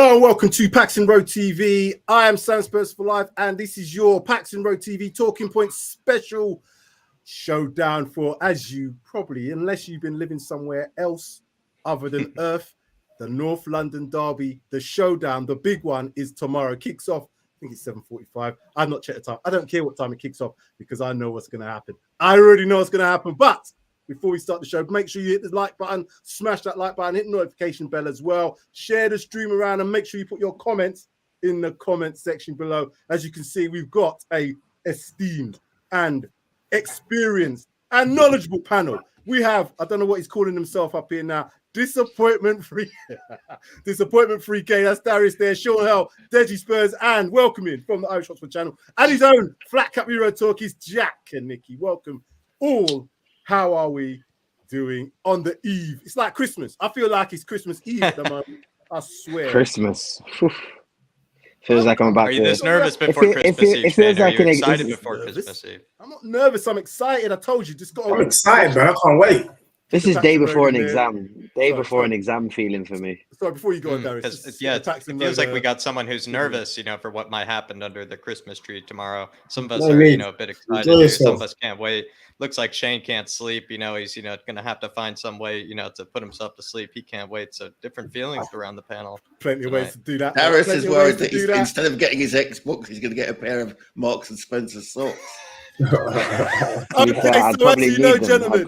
Hello and welcome to Paxton Road TV. I am Spurs for Life, and this is your Paxton Road TV Talking Point special showdown for, as you probably, unless you've been living somewhere else other than Earth, the North London Derby, the showdown, the big one is tomorrow. Kicks off, I think it's 7:45. I've not checked the time. I don't care what time it kicks off because I know what's going to happen. I already know what's going to happen, but before we start the show, make sure you hit the like button, smash that like button, hit the notification bell as well. Share the stream around and make sure you put your comments in the comment section below. As you can see, we've got a esteemed and experienced and knowledgeable panel. We have, I don't know what he's calling himself up here now, Disappointment Free K. That's Darius there, Sean Hell, Deji Spurs, and welcoming from the Irish Hotspur channel and his own Flat Cap Euro Talk is Jack and Nikki. Welcome all. How are we doing on the eve? It's like Christmas. I feel like it's Christmas Eve at the moment. I swear. Christmas. Feels like I'm about to... Are you this nervous before Christmas Eve? It feels like are you excited before Christmas Eve? I'm not nervous. I'm excited. I told you. Just got. I'm excited, bro. I can't wait. This is day before an exam. An exam feeling for me. Sorry, before you go on, Darius. Yeah, it feels like we got someone who's nervous, for what might happen under the Christmas tree tomorrow. Some of us are, a bit excited. Some of us can't wait. Looks like Shane can't sleep. He's, going to have to find some way, to put himself to sleep. He can't wait. So different feelings around the panel. Plenty of ways to do that. Harris is worried that instead of getting his Xbox, he's going to get a pair of Marks and Spencer socks. Okay, so as you know, gentlemen,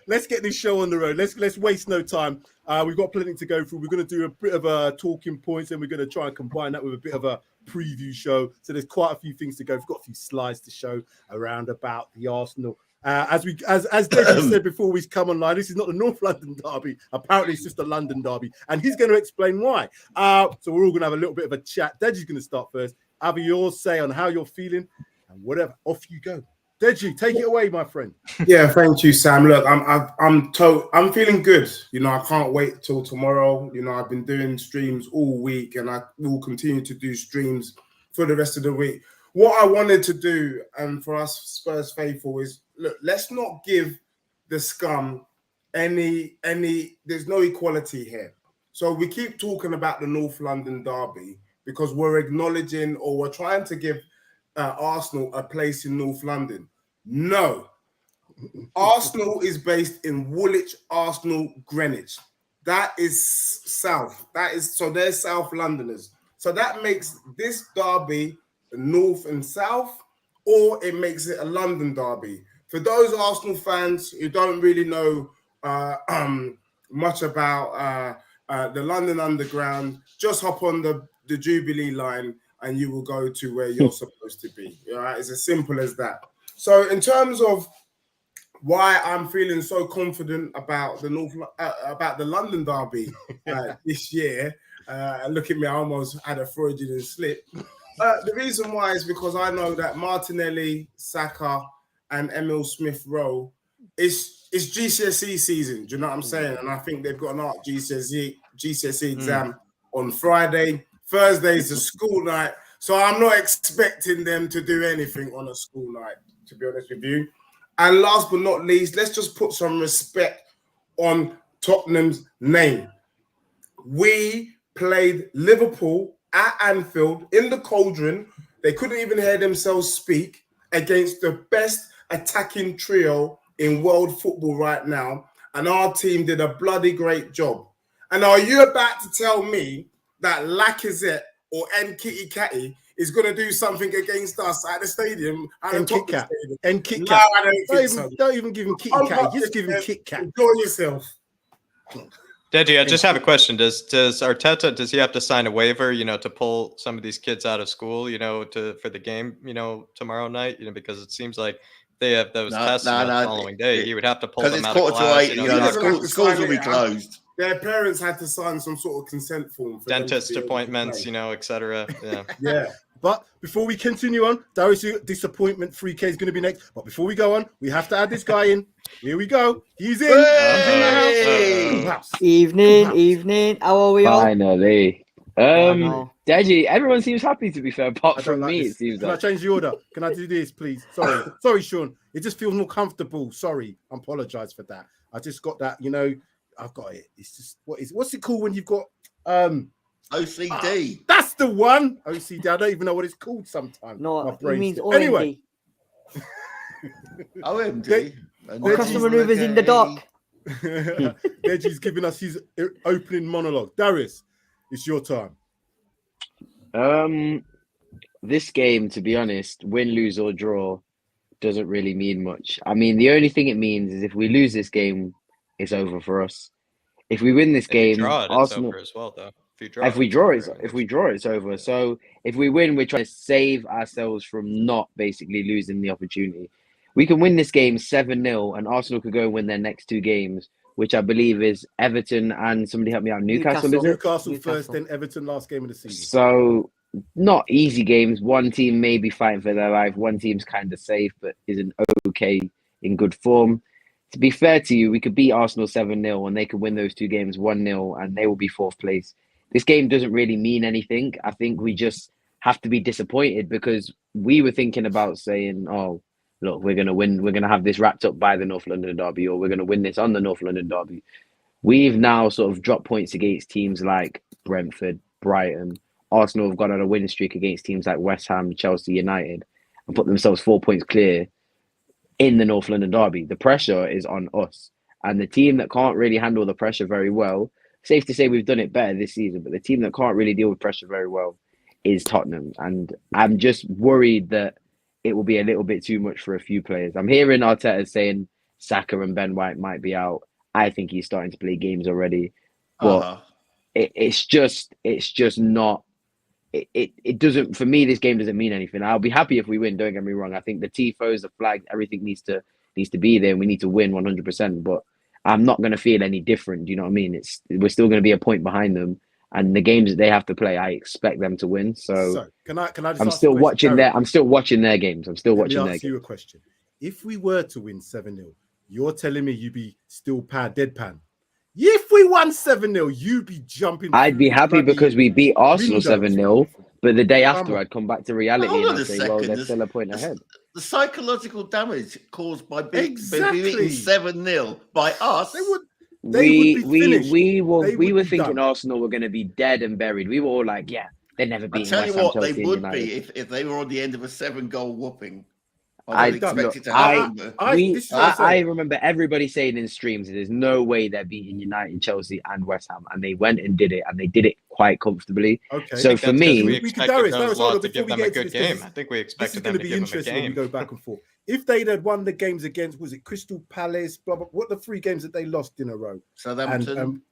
let's get this show on the road. Let's waste no time. We've got plenty to go through. We're going to do a bit of a talking points, and we're going to try and combine that with a bit of a preview show. So there's quite a few things to go. We've got a few slides to show around about the Arsenal. As Deji said before we come online, this is not the North London derby. Apparently, it's just a London derby, and he's going to explain why. So we're all going to have a little bit of a chat. Deji's going to start first. Have your say on how you're feeling. And whatever, off you go. Deji, take it away, my friend. Yeah, thank you, Sam. Look, I'm feeling good. I can't wait till tomorrow. I've been doing streams all week, and I will continue to do streams for the rest of the week. What I wanted to do, and for us Spurs faithful, is look. Let's not give the scum any. There's no equality here. So we keep talking about the North London derby because we're acknowledging, or we're trying to give Arsenal a place in North London. No. Arsenal is based in Woolwich, Arsenal, Greenwich. That is south. So they're South Londoners. So that makes this derby north and south, or it makes it a London derby. For those Arsenal fans who don't really know much about the London Underground, just hop on the Jubilee line and you will go to where you're supposed to be. All right, it's as simple as that. So, in terms of why I'm feeling so confident about the London derby this year, look at me, I almost had a Freudian slip. The reason why is because I know that Martinelli, Saka, and Emil Smith Rowe is GCSE season. Do you know what I'm saying? And I think they've got an art GCSE exam on Friday. Thursday's a school night, so I'm not expecting them to do anything on a school night, to be honest with you. And last but not least, let's just put some respect on Tottenham's name. We played Liverpool at Anfield in the Cauldron. They couldn't even hear themselves speak against the best attacking trio in world football right now, and our team did a bloody great job. And are you about to tell me that Lacazette or Nketiah is going to do something against us at the stadium? Nketiah. No, I don't think so. Don't even give him Nketiah. Just give him Kit Kat. Enjoy yourself. Deji, I just have a question. Does Arteta, he have to sign a waiver, to pull some of these kids out of school, for the game, tomorrow night, because it seems like they have those tests the following day. He would have to pull them out of class. The schools will be closed. Their parents had to sign some sort of consent form. For dentist appointments, etc. Yeah. Yeah. But before we continue on, Darius, Disappointment Free K is going to be next. But before we go on, we have to add this guy in. Here we go. He's in. Hey! He's in the house. Evening. How are we all? Finally. Deji, everyone seems happy, to be fair, apart from me, it seems Can like. I change the order? Can I do this, please? Sorry, Sean. It just feels more comfortable. Sorry. I apologize for that. I just got that, I've got it. It's just what's it called when you've got OCD. That's the one. OCD. I don't even know what it's called sometimes. No, My it brain's means still- OMD. Anyway. OMD. Or customer maneuvers in the dark. Deji's giving us his opening monologue. Darius, it's your time. This game, to be honest, win, lose or draw, doesn't really mean much. I mean, the only thing it means is if we lose this game, it's over for us. If we win this game, draw it, Arsenal. it's over as well, though. If we draw, it's over. So if we win, we're trying to save ourselves from not basically losing the opportunity. We can win this game 7-0, and Arsenal could go and win their next 2 games, which I believe is Everton and somebody help me out. Newcastle, is it? Newcastle first, then Everton last game of the season. So not easy games. One team may be fighting for their life. One team's kind of safe, but isn't okay in good form. To be fair to you, we could beat Arsenal 7-0, and they could win those 2 games 1-0, and they will be 4th place. This game doesn't really mean anything. I think we just have to be disappointed because we were thinking about saying, oh, look, we're going to win. We're going to have this wrapped up by the North London Derby, or we're going to win this on the North London Derby. We've now sort of dropped points against teams like Brentford, Brighton. Arsenal have gone on a winning streak against teams like West Ham, Chelsea, United, and put themselves 4 points clear in the North London Derby. The pressure is on us. And the team that can't really handle the pressure very well, safe to say we've done it better this season, but the team that can't really deal with pressure very well is Tottenham. And I'm just worried that it will be a little bit too much for a few players. I'm hearing Arteta saying Saka and Ben White might be out. I think he's starting to play games already. But it's just not... It doesn't, for me, this game doesn't mean anything. I'll be happy if we win, don't get me wrong. I think the tifos, the flag, everything needs to be there, and we need to win 100%. But I'm not going to feel any different. Do you know what I mean? We're still going to be a point behind them, and the games that they have to play, I expect them to win. So can I just I'm still watching their games. I'm still watching their games. You a question. If we were to win 7-0, you're telling me you'd be still deadpan. If we won 7-0, you'd be jumping. I'd be happy because we beat Arsenal 7-0, but the day after I'd come back to reality and I'd say, well, they're still a point ahead. The psychological damage caused by being beaten 7-0 by us. We were thinking Arsenal were going to be dead and buried. We were all like, yeah, they're never beating West Ham, Chelsea. I tell you what, Chelsea, they would United. be if they were on the end of a 7-goal whooping. I remember everybody saying in streams there's no way they're beating United, Chelsea, and West Ham, and they went and did it, and they did it quite comfortably. Okay. So for me, we expected those lot to give them a good game. I think we expected them to give them a game. When we go back and forth. If they'd had won the games against, was it Crystal Palace? Blah blah. What the 3 games that they lost in a row? Southampton,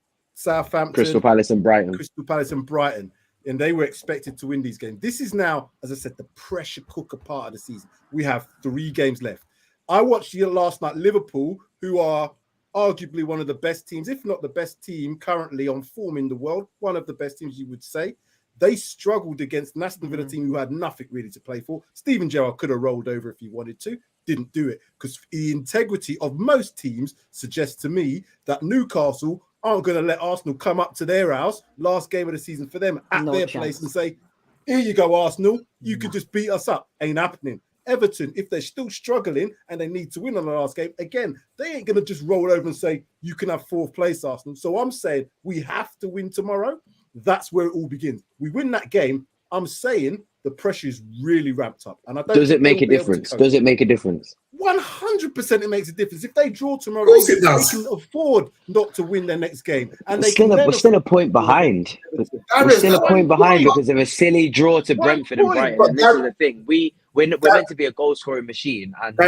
Crystal Palace, and Brighton. And they were expected to win these games. This is now, as I said, the pressure cooker part of the season. We have 3 games left. I watched last night Liverpool, who are arguably one of the best teams, if not the best team currently on form in the world, one of the best teams you would say. They struggled against an Aston Villa team who had nothing really to play for. Steven Gerrard could have rolled over if he wanted to. Didn't do it because the integrity of most teams suggests to me that Newcastle aren't going to let Arsenal come up to their house, last game of the season for them, at their place and say, here you go, Arsenal, you could just beat us up. Ain't happening. Everton, if they're still struggling and they need to win on the last game, again, they ain't going to just roll over and say, you can have 4th place, Arsenal. So I'm saying we have to win tomorrow. That's where it all begins. We win that game, I'm saying the pressure is really ramped up. And I don't. Does it make a difference? Does it make a difference? 100% it makes a difference. If they draw tomorrow, they can afford not to win their next game. And we're still a point behind. We're still a point behind because of a silly draw to Brentford and Brighton. And this is the thing. We're meant to be a goal-scoring machine. And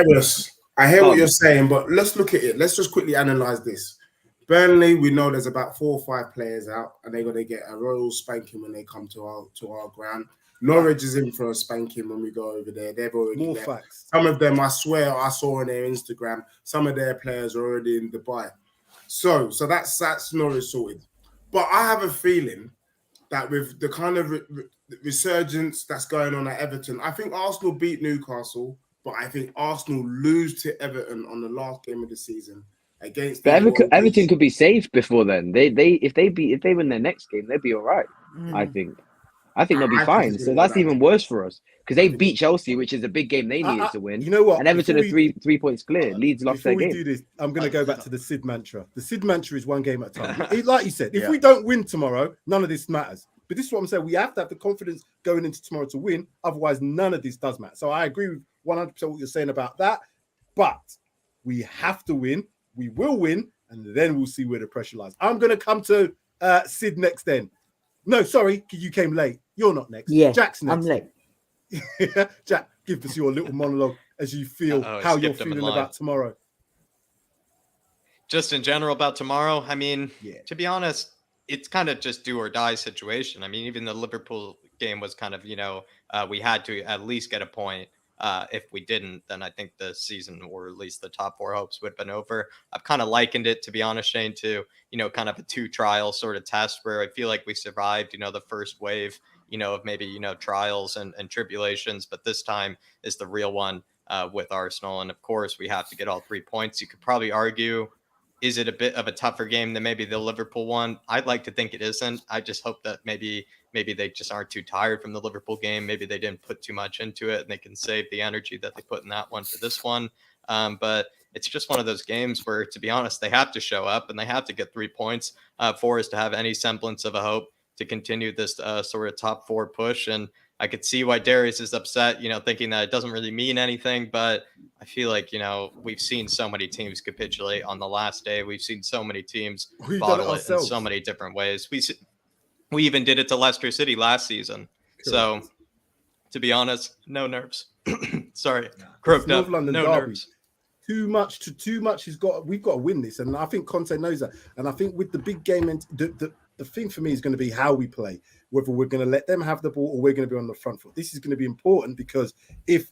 I hear what you're saying, but let's look at it. Let's just quickly analyze this. Burnley, we know there's about 4 or 5 players out, and they're going to get a royal spanking when they come to our ground. Norwich is in for a spanking when we go over there. They've already more left. Facts. Some of them, I swear, I saw on their Instagram. Some of their players are already in Dubai. So that's Norwich sorted. But I have a feeling that with the kind of resurgence that's going on at Everton, I think Arsenal beat Newcastle, but I think Arsenal lose to Everton on the last game of the season. But Everton could be safe before then. If they win their next game, they'd be all right. I think they'll be fine. So that's even worse for us because they beat Chelsea, which is a big game they needed to win. You know what? And Everton are 3 points clear. Leeds lost their game. Before we do this, I'm going to go back to the Sid mantra. The Sid mantra is 1 game at a time. Like you said, if we don't win tomorrow, none of this matters. But this is what I'm saying. We have to have the confidence going into tomorrow to win. Otherwise, none of this does matter. So I agree with 100% what you're saying about that. But we have to win. We will win. And then we'll see where the pressure lies. I'm going to come to Sid next then. No, sorry, you came late. You're not next. Yeah, Jack's next. I'm late. Jack, give us your little monologue as you feel how you're feeling about tomorrow. Just in general about tomorrow, I mean, to be honest, it's kind of just do or die situation. I mean, even the Liverpool game was kind of, we had to at least get a point. If we didn't, then I think the season, or at least the top 4 hopes, would have been over. I've kind of likened it, to be honest, Shane, to, kind of a 2-trial sort of test where I feel like we survived, the first wave, of maybe, trials and tribulations. But this time is the real one with Arsenal. And of course, we have to get all 3 points. You could probably argue, is it a bit of a tougher game than maybe the Liverpool one? I'd like to think it isn't. I just hope that maybe they just aren't too tired from the Liverpool game. Maybe they didn't put too much into it and they can save the energy that they put in that one for this one. But it's just one of those games where, to be honest, they have to show up and they have to get 3 points for us to have any semblance of a hope to continue this sort of top 4 push. And I could see why Darius is upset, thinking that it doesn't really mean anything. But I feel like, we've seen so many teams capitulate on the last day. We've seen so many teams bottle it in so many different ways. We even did it to Leicester City last season. Correct. So, to be honest, no nerves. Sorry, croaked up. No nerves. Too much. We've got to win this, and I think Conte knows that. And I think with the big game, and the thing for me is going to be how we play. Whether we're going to let them have the ball or we're going to be on the front foot. This is going to be important because if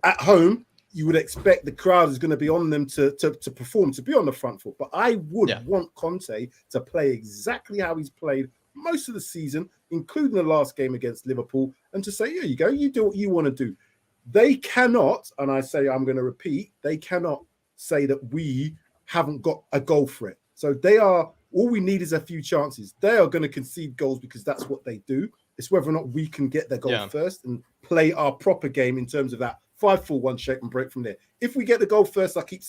at home you would expect the crowd is going to be on them to perform, to be on the front foot. But I would want Conte to play exactly how he's played most of the season, including the last game against Liverpool, and to say, here you go, you do what you want to do. They cannot, and I say I'm going to repeat, they cannot say that we haven't got a goal threat. So all we need is a few chances. They are going to concede goals because that's what they do. It's whether or not we can get their goal first and play our proper game in terms of that 5-4-1 shape and break from there. If we get the goal first, I keep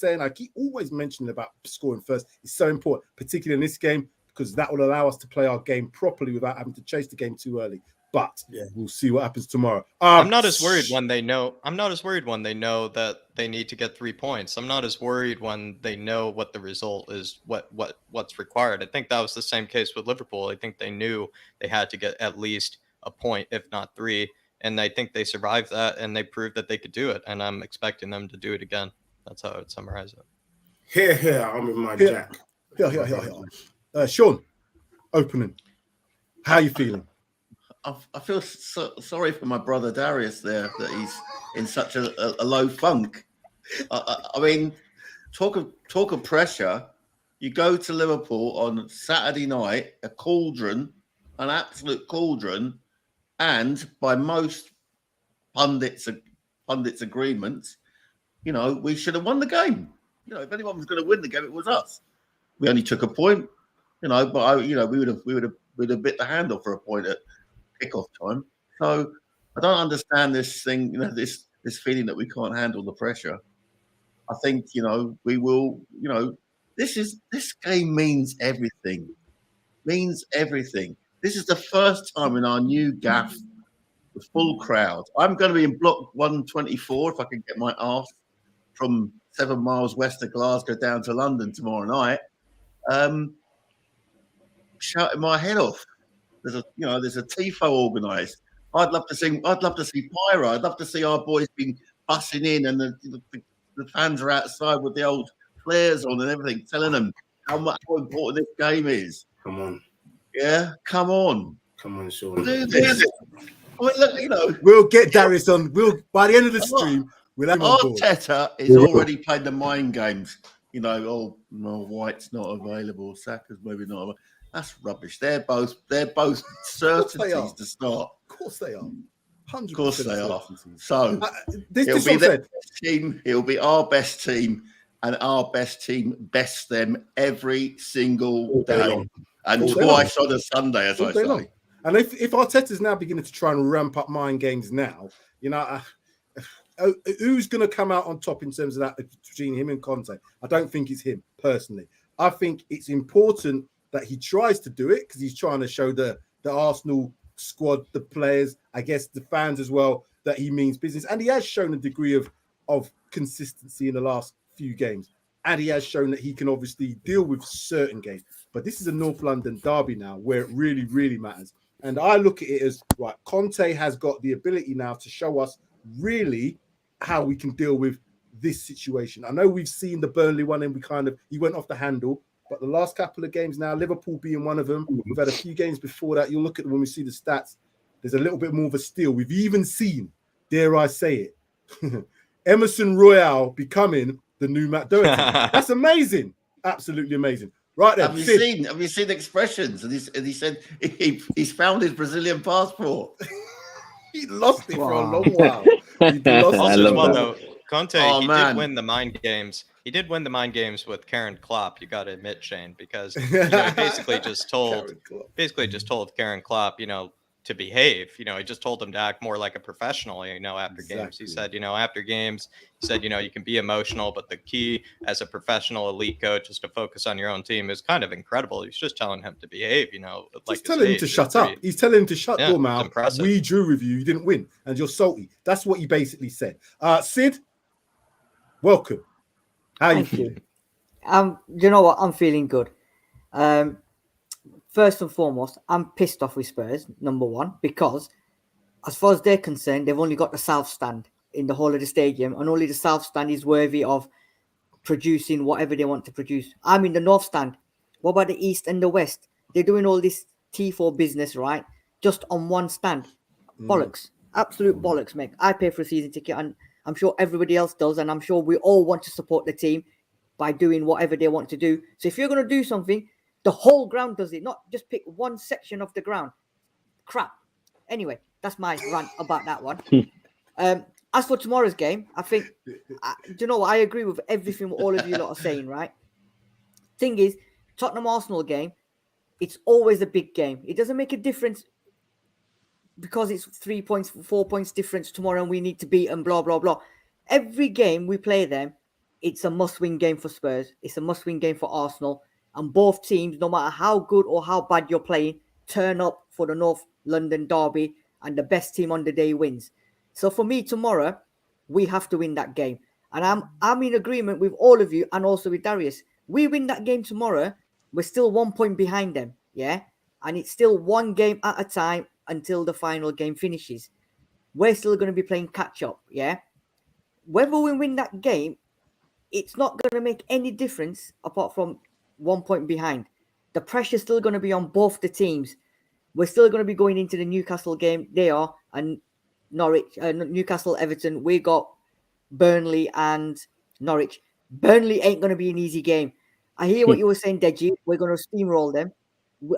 always mentioning about scoring first. It's so important, particularly in this game, because that will allow us to play our game properly without having to chase the game too early. But we'll see what happens tomorrow. I'm not as worried when they know. I'm not as worried when they know that they need to get 3 points. I'm not as worried when they know what the result is, what's required. I think that was the same case with Liverpool. I think they knew they had to get at least a point, if not 3, and I think they survived that and they proved that they could do it. And I'm expecting them to do it again. That's how I would summarize it. Here, I'm with my Jack. Here. Sean, opening. How are you feeling? I feel sorry for my brother Darius there, that he's in such a low funk. I mean, talk of pressure. You go to Liverpool on Saturday night, an absolute cauldron, and by most pundits' agreements, we should have won the game. If anyone was going to win the game, it was us. We only took a point, but we would have bit the handle for a point at kickoff time. So I don't understand this thing, this feeling that we can't handle the pressure. I think, we will, this game means everything. This is the first time in our new gaff, the full crowd. I'm going to be in block 124 if I can get my arse from 7 miles west of Glasgow down to London tomorrow night, shouting my head off. There's a tifo organised. I'd love to see pyro. I'd love to see our boys being bussing in, and the fans are outside with the old flares on and everything, telling them how important this game is. Come on, come on, Sean. Do this. I mean, look, we'll get Darius on. By the end of the stream, we'll have him on board. Arteta is already played the mind games. White's not available. Saka's maybe not available. That's rubbish. They're both certainties to start. Of course they are. 100%. Of course they are. So it'll be their best team. It'll be our best team, and our best team bests them every single day, and twice on a Sunday, as I say. And if Arteta's now beginning to try and ramp up mind games now, who's going to come out on top in terms of that between him and Conte? I don't think it's him personally. I think it's important that he tries to do it because he's trying to show the the Arsenal squad, the players, I guess the fans as well, that he means business. And he has shown a degree of consistency in the last few games. And he has shown that he can obviously deal with certain games. But this is a North London derby now where it really, really matters. And I look at it as, right, Conte has got the ability now to show us really how we can deal with this situation. I know we've seen the Burnley one and he went off the handle, but the last couple of games now, Liverpool being one of them, we've had a few games before that. You'll look at them when we see the stats, there's a little bit more of a steal. We've even seen, dare I say it, Emerson Royale becoming the new Matt Doherty. That's amazing. Absolutely amazing. Right then. Have you seen expressions? And he said he's found his Brazilian passport. He lost it for a long while. Conte, he did win the mind games. He did win the mind games with Karen Klopp. You got to admit, Shane, because he basically just told Karen Klopp, to behave. He just told him to act more like a professional, after games. He said, after games, he said, you can be emotional, but the key as a professional elite coach is to focus on your own team. Is kind of incredible. He's just telling him to behave, just telling him to shut up. He's telling him to shut your mouth. We drew with you. You didn't win and you're salty. That's what he basically said. Sid, welcome. How are you feeling? You know what? I'm feeling good. First and foremost, I'm pissed off with Spurs, number one, because as far as they're concerned, they've only got the south stand in the whole of the stadium, and only the south stand is worthy of producing whatever they want to produce. I'm in the north stand. What about the east and the west? They're doing all this T4 business, right? Just on one stand. Bollocks. Absolute bollocks, mate. I pay for a season ticket, and I'm sure everybody else does, and I'm sure we all want to support the team by doing whatever they want to do. So if you're going to do something, the whole ground does it, not just pick one section of the ground. Crap. Anyway, that's my rant about that one. As for tomorrow's game, I think, I agree with everything all of you lot are saying, right? Thing is, Tottenham-Arsenal game, it's always a big game. It doesn't make a difference because it's 3 points, 4 points difference tomorrow and we need to beat them, blah, blah, blah. Every game we play them, it's a must-win game for Spurs. It's a must-win game for Arsenal. And both teams, no matter how good or how bad you're playing, turn up for the North London derby and the best team on the day wins. So for me tomorrow, we have to win that game. And I'm in agreement with all of you and also with Darius. We win that game tomorrow, we're still 1 point behind them, yeah? And it's still one game at a time until the final game finishes. We're still going to be playing catch-up, yeah? Whether we win that game, it's not going to make any difference apart from 1 point behind. The pressure's still going to be on both the teams. We're still going to be going into the Newcastle game. They are, and Norwich, Newcastle, Everton. We got Burnley and Norwich. Burnley ain't going to be an easy game. I hear what you were saying, Deji. We're going to steamroll them.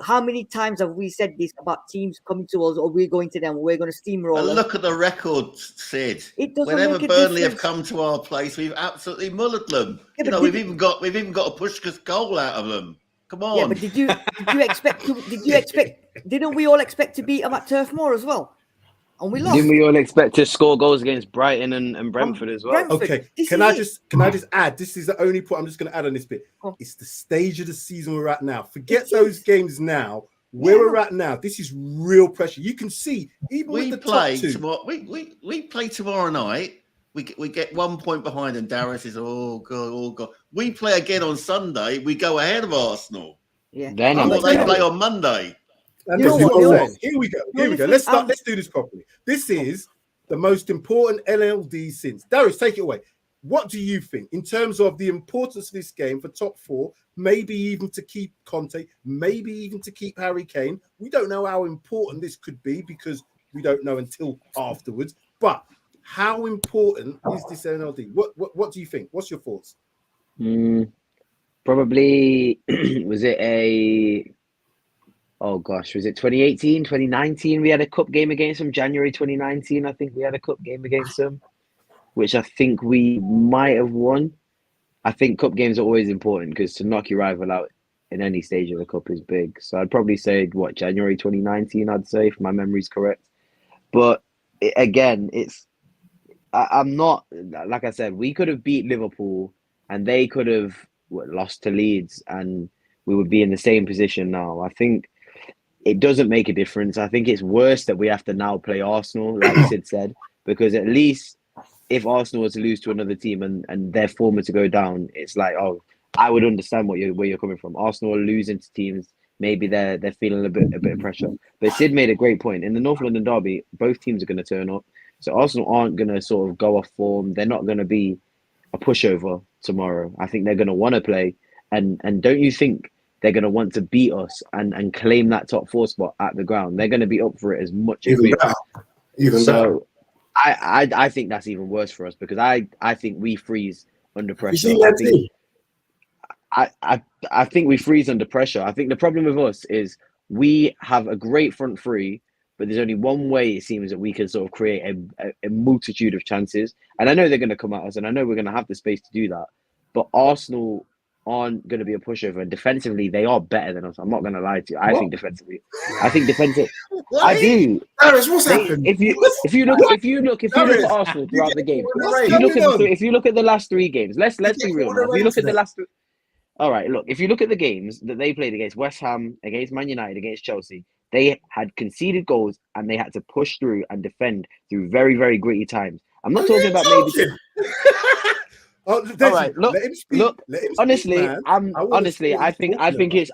How many times have we said this about teams coming to us or we're going to them? We're going to steamroll them. Look at the record, Sid. Whenever Burnley have come to our place, we've absolutely mullered them. Yeah, we've even got a Puskás goal out of them. Come on. Yeah, but did you expect? Didn't we all expect to beat them at Turf Moor as well? And we lost. Didn't we all expect to score goals against Brighton and Brentford as well? Brentford. Okay, can I just add? This is the only point I'm just going to add on this bit. It's the stage of the season we're at now. Forget those games now. Where we're at now, this is real pressure. You can see even with the top two. We play tomorrow night. We get 1 point behind, and Darius is oh god. We play again on Sunday. We go ahead of Arsenal. Yeah. And what they play on Monday. And here we go. Let's do this properly. This is the most important NLD since. Darius, take it away. What do you think in terms of the importance of this game for top four, maybe even to keep Conte, maybe even to keep Harry Kane? We don't know how important this could be because we don't know until afterwards. But how important is this NLD? What do you think? What's your thoughts? Probably, was it 2018, 2019? We had a cup game against them. January 2019, I think we had a cup game against them, which I think we might have won. I think cup games are always important because to knock your rival out in any stage of the cup is big. So I'd probably say, January 2019, I'd say, if my memory's correct. But I'm not, like I said, we could have beat Liverpool and they could have lost to Leeds and we would be in the same position now. I think it doesn't make a difference. I think it's worse that we have to now play Arsenal, like Sid said, because at least if Arsenal were to lose to another team and their form were to go down, it's like, oh, I would understand where you're coming from. Arsenal are losing to teams. Maybe they're feeling a bit of pressure. But Sid made a great point. In the North London derby, both teams are going to turn up. So Arsenal aren't going to sort of go off form. They're not going to be a pushover tomorrow. I think they're going to want to play. And don't you think they're going to want to beat us and claim that top 4 spot at the ground? They're going to be up for it as much as we are. Even so I think that's even worse for us, because I think we freeze under pressure. I think we freeze under pressure. I think the problem with us is we have a great front three, but there's only one way it seems that we can sort of create a multitude of chances. And I know they're going to come at us, and I know we're going to have the space to do that. But Arsenal aren't going to be a pushover, and defensively they are better than us. I'm not going to lie to you. I think defensively, I do. Darius, what's happened? If you look at Arsenal throughout the game, if you look at the last 3 games, let's be real now. If you look at the last 3, all right, look, if you look at the games that they played against West Ham, against Man United, against Chelsea, they had conceded goals and they had to push through and defend through very, very gritty times. I'm not talking about maybe. Oh, Deji, all right, look. Honestly, speak,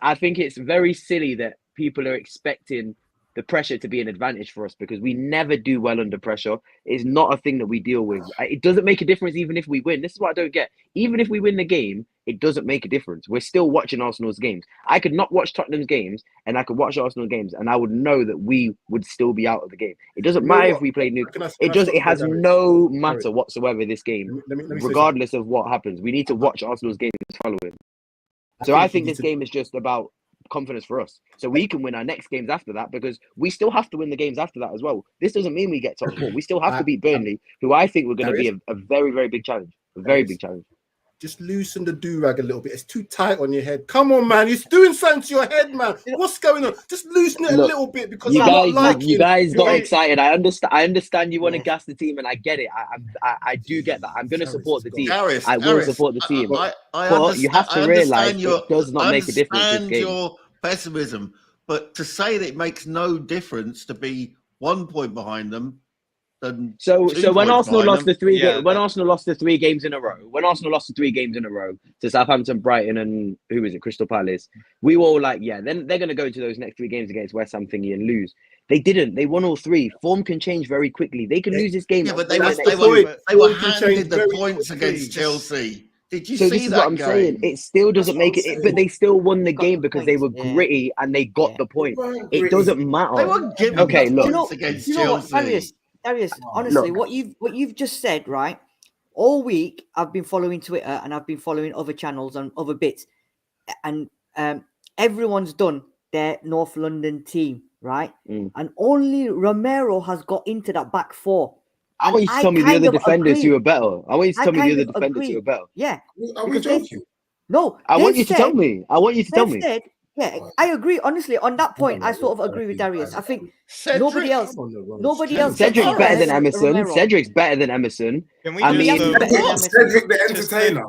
I think it's very silly that people are expecting the pressure to be an advantage for us, because we never do well under pressure. It's not a thing that we deal with. It doesn't make a difference even if we win. This is what I don't get. Even if we win the game, it doesn't make a difference. We're still watching Arsenal's games. I could not watch Tottenham's games and I could watch Arsenal games and I would know that we would still be out of the game. It doesn't matter if we play Newcastle. It has no matter whatsoever this game, regardless of what happens. We need to watch Arsenal's games following. So I think this game is just about confidence for us, so we can win our next games after that, because we still have to win the games after that as well. This doesn't mean we get top 4. We still have to beat Burnley, who I think we're going to be a very, very big challenge. Big challenge. Just loosen the do-rag a little bit. It's too tight on your head. Come on, man. It's doing something to your head, man. What's going on? Just loosen it a little bit, because you guys got excited. I understand you want to gas the team, and I get it. I do get that. I'm going to support the team. I will support the team. But you have to realise it does not make a difference this game. Your pessimism, but to say that it makes no difference to be 1 point behind them. So when Arsenal lost the 3 games, Arsenal lost the 3 games in a row to Southampton, Brighton, and who is it, Crystal Palace, we were all like, yeah, then they're going to go into those next 3 games against West Ham thingy and lose. They didn't. They won all 3. Form can change very quickly. They can lose this game. Yeah, but they were handed the points against Chelsea. Did you see that? This is what I'm saying. It still doesn't make it, but they still won the game because they were gritty and they got the point. It doesn't matter. They were given points against Chelsea. Darius, honestly, what you've just said, right? All week I've been following Twitter and I've been following other channels and other bits, and everyone's done their North London team, right? And only Romero has got into that back 4. I want you to tell me the other defenders who are better. I want you to tell me the other defenders who are better. Yeah. Are we joking? No. I want you to tell me. Yeah, I agree. Honestly, on that point, I sort of agree with Darius. I think nobody else. Cedric's better than Emerson. Cedric's better than Emerson. Can we Cedric the entertainer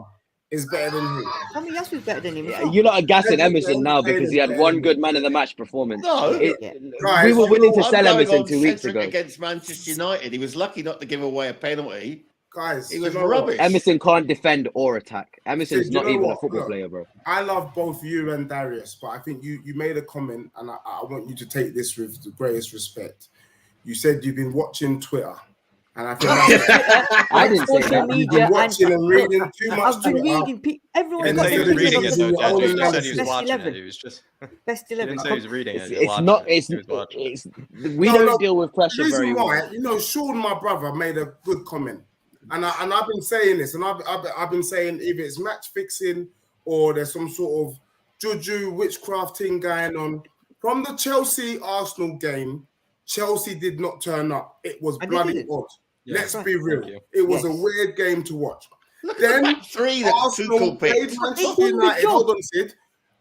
is better than him. How many else was better than him? You're not gassing Emerson now because he had one good man of the match performance. No, we were willing to sell Emerson 2 weeks ago against Manchester United. He was lucky not to give away a penalty. Guys, he was rubbish. Emerson can't defend or attack. Emerson's not even a football player, bro. I love both you and Darius, but I think you made a comment, and I want you to take this with the greatest respect. You said you've been watching Twitter, and I think I didn't say that. You've been watching and reading too much. I've been reading. Everyone got the reading it, though, Deji. You best said he was watching 11. it. He was just best 11. He didn't say he was reading it. It's not. We don't deal with pressure very well. You know, Sean, my brother, made a good comment. And I've been saying this, and I've been saying if it's match fixing or there's some sort of juju witchcraft thing going on. From the Chelsea-Arsenal game, Chelsea did not turn up. It was bloody odd. Yeah. Let's be real. It was a weird game to watch. Then Arsenal played Manchester United. Hold on, Sid.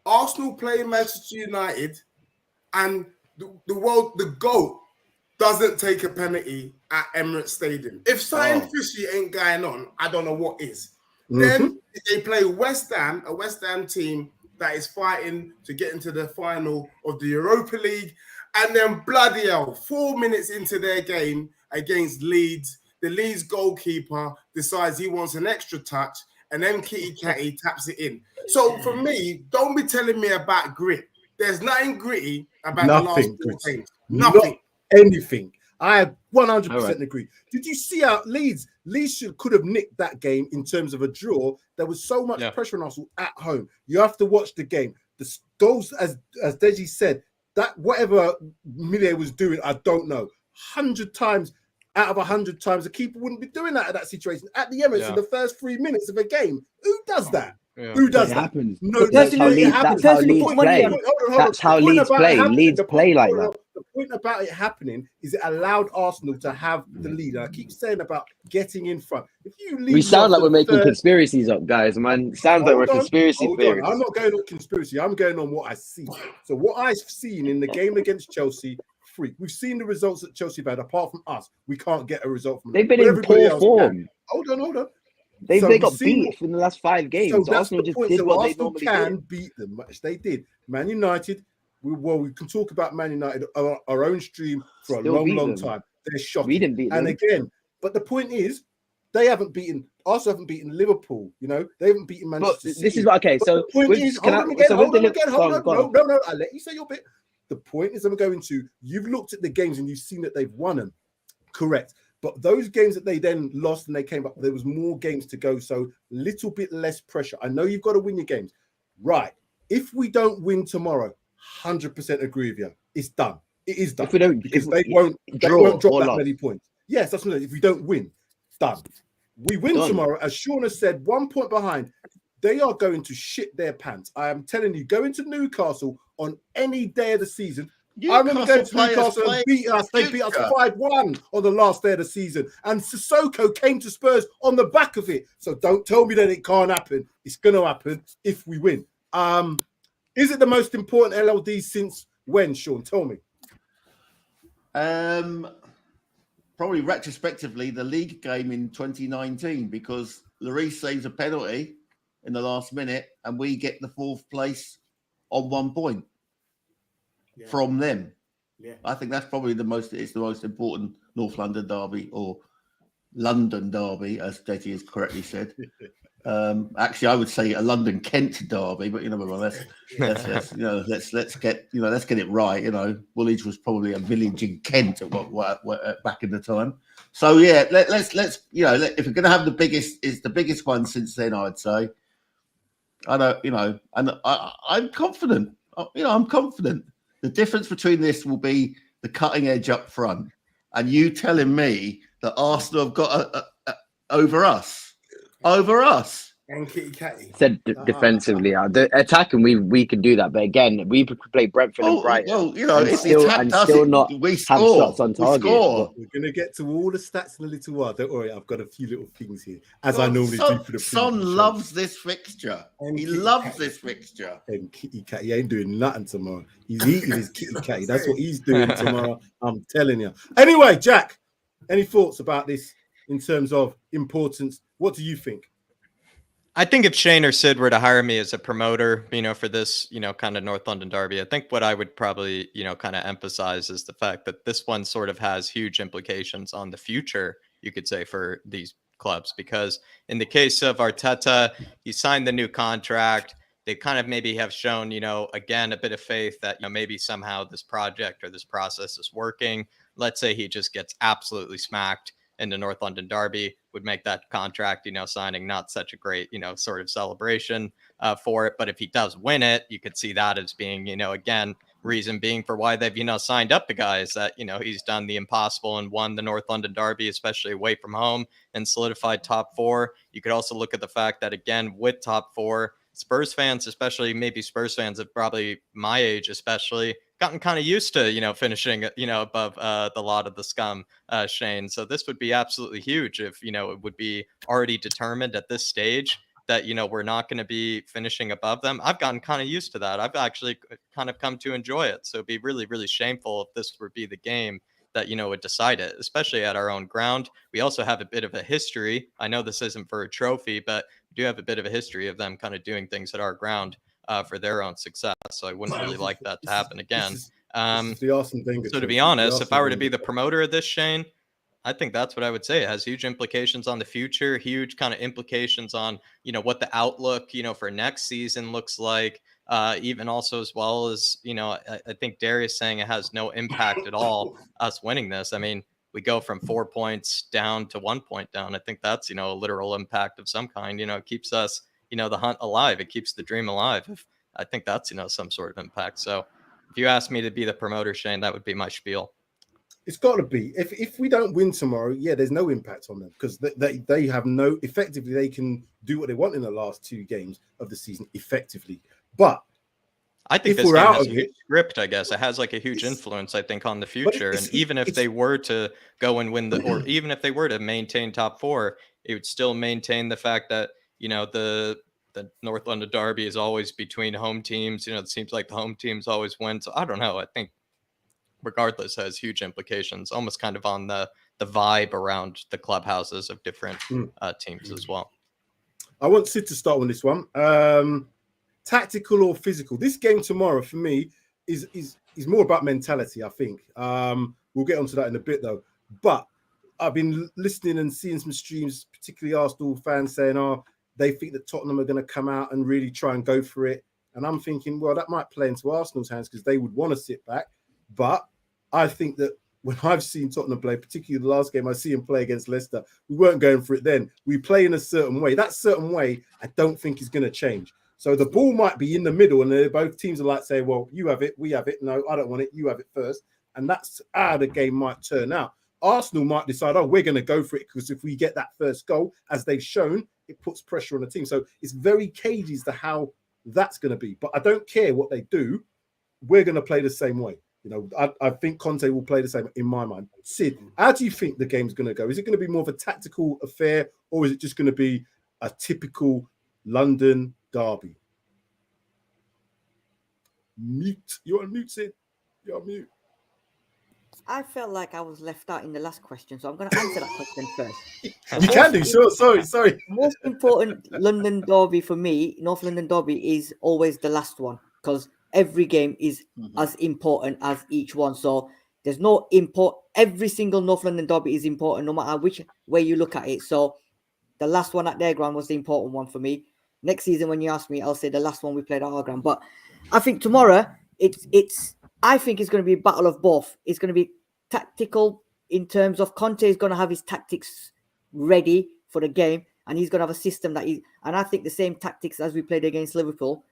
Arsenal played Manchester United, and the GOAT doesn't take a penalty at Emirates Stadium. If something fishy ain't going on, I don't know what is. Then they play West Ham, a West Ham team that is fighting to get into the final of the Europa League, And then bloody hell, 4 minutes into their game against Leeds, the Leeds goalkeeper decides he wants an extra touch, and then Kitty Catty taps it in. So for me, don't be telling me about grit. There's nothing gritty about the last 4 games. Nothing. Not anything. I 100% right. agree. Did you see how Leeds could have nicked that game in terms of a draw? There was so much pressure on Arsenal at home. You have to watch the game. The goals, as Deji said, that whatever Millet was doing, I don't know. 100 times out of 100 times, the keeper wouldn't be doing that at that situation. At the Emirates in the first 3 minutes of a game, who does that? Yeah. Who does It that? happens. No, That's how Leeds play. That's how Leeds play. Leeds play like that. The point about it happening is it allowed Arsenal to have the lead. And I keep saying about getting in front. If you leave, We sound like we're making conspiracies up, guys. Man, sounds like we're conspiracy theorists. I'm not going on conspiracy. I'm going on what I see. So what I've seen in the game against Chelsea, freak. We've seen the results that Chelsea have had. Apart from us, we can't get a result from them. They've been in poor form. Hold on. They got beat in the last 5 games. So Arsenal just did what they normally can do. beat them, which they did. Man United, we can talk about Man United, our own stream for a long time. They're shocking. We didn't beat them. And again, but the point is, they haven't beaten, Arsenal haven't beaten Liverpool, you know, they haven't beaten Manchester City. This is what, okay, so the point is, hold on, no, I let you say your bit. The point is, I'm going to, you've looked at the games and you've seen that they've won them. Correct. But those games that they then lost and they came up, there was more games to go. So little bit less pressure. I know you've got to win your games. Right. If we don't win tomorrow, 100% agree with you. It's done. It is done. If we don't, because they won't drop that many points. Yes, that's what it is. If we don't win, done. We win tomorrow, as Sean has said, 1 point behind. They are going to shit their pants. I am telling you, go into Newcastle on any day of the season. I remember going to Newcastle and beat us. They beat us 5-1 on the last day of the season. And Sissoko came to Spurs on the back of it. So don't tell me that it can't happen. It's going to happen if we win. Is it the most important LLD since when, Sean? Tell me. Probably retrospectively, the league game in 2019, because Lloris saves a penalty in the last minute and we get the 4th place on 1 point. From them. I think that's probably the most important North London derby, or London derby, as Deji has correctly said. Actually, I would say a London Kent derby, but let's get it right. Woolwich was probably a village in Kent at what back in the time. So let's if we're going to have the biggest, it's the biggest one since then. I'd say. I'm confident. I'm confident. The difference between this will be the cutting edge up front, and you telling me that Arsenal have got over us. And Kitty Catty. Said defensively, attacking we can do that, but again, we play Brentford and Brighton. Well, if still not have shots on target. We're going to get to all the stats in a little while. Don't worry, I've got a few little things here, as I normally do for the Son loves this fixture. He loves this fixture. And Kitty Catty, he ain't doing nothing tomorrow. He's eating his Kitty Catty. That's what he's doing tomorrow. I'm telling you. Anyway, Jack, any thoughts about this in terms of importance? What do you think? I think if Shane or Sid were to hire me as a promoter, for this, kind of North London derby, I think what I would probably, kind of emphasize is the fact that this one sort of has huge implications on the future, you could say, for these clubs. Because in the case of Arteta, he signed the new contract. They kind of maybe have shown, again, a bit of faith that, maybe somehow this project or this process is working. Let's say he just gets absolutely smacked in the North London derby, would make that contract, signing not such a great, sort of celebration for it. But if he does win it, you could see that as being, again, reason being for why they've, signed up the guys that, he's done the impossible and won the North London derby, especially away from home, and solidified top 4. You could also look at the fact that, again, with top 4, Spurs fans, especially maybe Spurs fans of probably my age, especially, gotten kind of used to, finishing, above the lot of the scum, Shane. So this would be absolutely huge if, it would be already determined at this stage that, we're not going to be finishing above them. I've gotten kind of used to that. I've actually kind of come to enjoy it. So it'd be really, really shameful if this would be the game that, would decide it, especially at our own ground. We also have a bit of a history. I know this isn't for a trophy, but we do have a bit of a history of them kind of doing things at our ground for their own success. So I wouldn't really like that to happen again. The Arsene Wenger So to choice. be honest, if I were to be the promoter of this, Shane, I think that's what I would say. It has huge implications on the future, huge kind of implications on, what the outlook, for next season looks like. Even also as well as, I think Darius saying it has no impact at all, us winning this. I mean, we go from 4 points down to 1 point down. I think that's, a literal impact of some kind. It keeps us, the hunt alive. It keeps the dream alive. I think that's, some sort of impact. So if you ask me to be the promoter, Shane, that would be my spiel. It's got to be. If we don't win tomorrow, yeah, there's no impact on them because they have no, effectively, they can do what they want in the last 2 games of the season effectively. But I think this game has a huge script, I guess. It has like a huge influence, I think, on the future. And even if they were to go and win or even if they were to maintain top 4, it would still maintain the fact that, the North London Derby is always between home teams. It seems like the home teams always win. So I don't know. I think regardless has huge implications, almost kind of on the vibe around the clubhouses of different teams as well. I want Sid to start on this one. Tactical or physical? This game tomorrow for me is more about mentality, I think. We'll get onto that in a bit though. But I've been listening and seeing some streams, particularly Arsenal fans saying, they think that Tottenham are going to come out and really try and go for it. And I'm thinking, well, that might play into Arsenal's hands because they would want to sit back. But I think that when I've seen Tottenham play, particularly the last game I see him play against Leicester, we weren't going for it then. We play in a certain way. That certain way, I don't think is going to change. So the ball might be in the middle and both teams are like saying, well, you have it, we have it. No, I don't want it. You have it first. And that's how the game might turn out. Arsenal might decide, we're going to go for it because if we get that first goal, as they've shown, it puts pressure on the team. So it's very cagey as to how that's going to be. But I don't care what they do. We're going to play the same way. I think Conte will play the same in my mind. Sid, how do you think the game's going to go? Is it going to be more of a tactical affair or is it just going to be a typical London derby? Mute. You're on mute, Sid. You're on mute. I felt like I was left out in the last question, so I'm going to answer that question first. You can do, sure. Sorry. Most important London derby for me, North London derby, is always the last one because every game is as important as each one. So there's no import. Every single North London derby is important, no matter which way you look at it. So the last one at their ground was the important one for me. Next season, when you ask me, I'll say the last one we played at our ground. But I think tomorrow, I think it's going to be a battle of both. It's going to be tactical in terms of Conte is going to have his tactics ready for the game, and he's going to have a system and I think the same tactics as we played against Liverpool.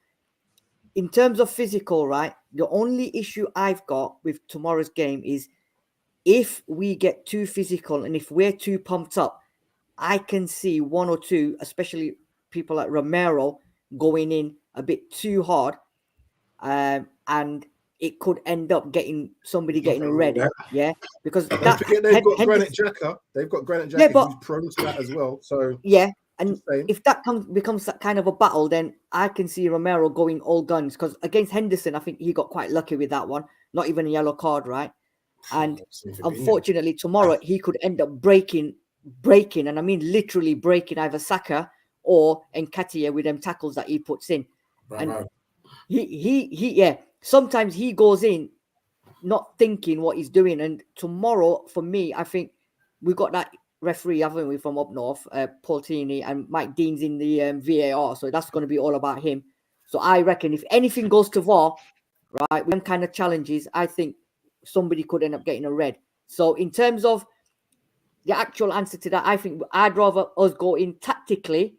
In terms of physical, right, the only issue I've got with tomorrow's game is if we get too physical and if we're too pumped up, I can see 1 or 2, especially people like Romero, going in a bit too hard. And it could end up getting a red, because they've got Granit Xhaka. They've got Granit Xhaka who's prone to that as well. So and if that becomes that kind of a battle, then I can see Romero going all guns. Because against Henderson, I think he got quite lucky with that one. Not even a yellow card, right? And unfortunately, tomorrow he could end up breaking, and I mean literally breaking either Saka or Nketiah with them tackles that he puts in. And he sometimes he goes in not thinking what he's doing. And tomorrow, for me, I think we got that referee, haven't we, from up north, Paul Tini, and Mike Dean's in the VAR. So that's going to be all about him. So I reckon if anything goes to VAR, right, with them kind of challenges, I think somebody could end up getting a red. So in terms of the actual answer to that, I think I'd rather us go in tactically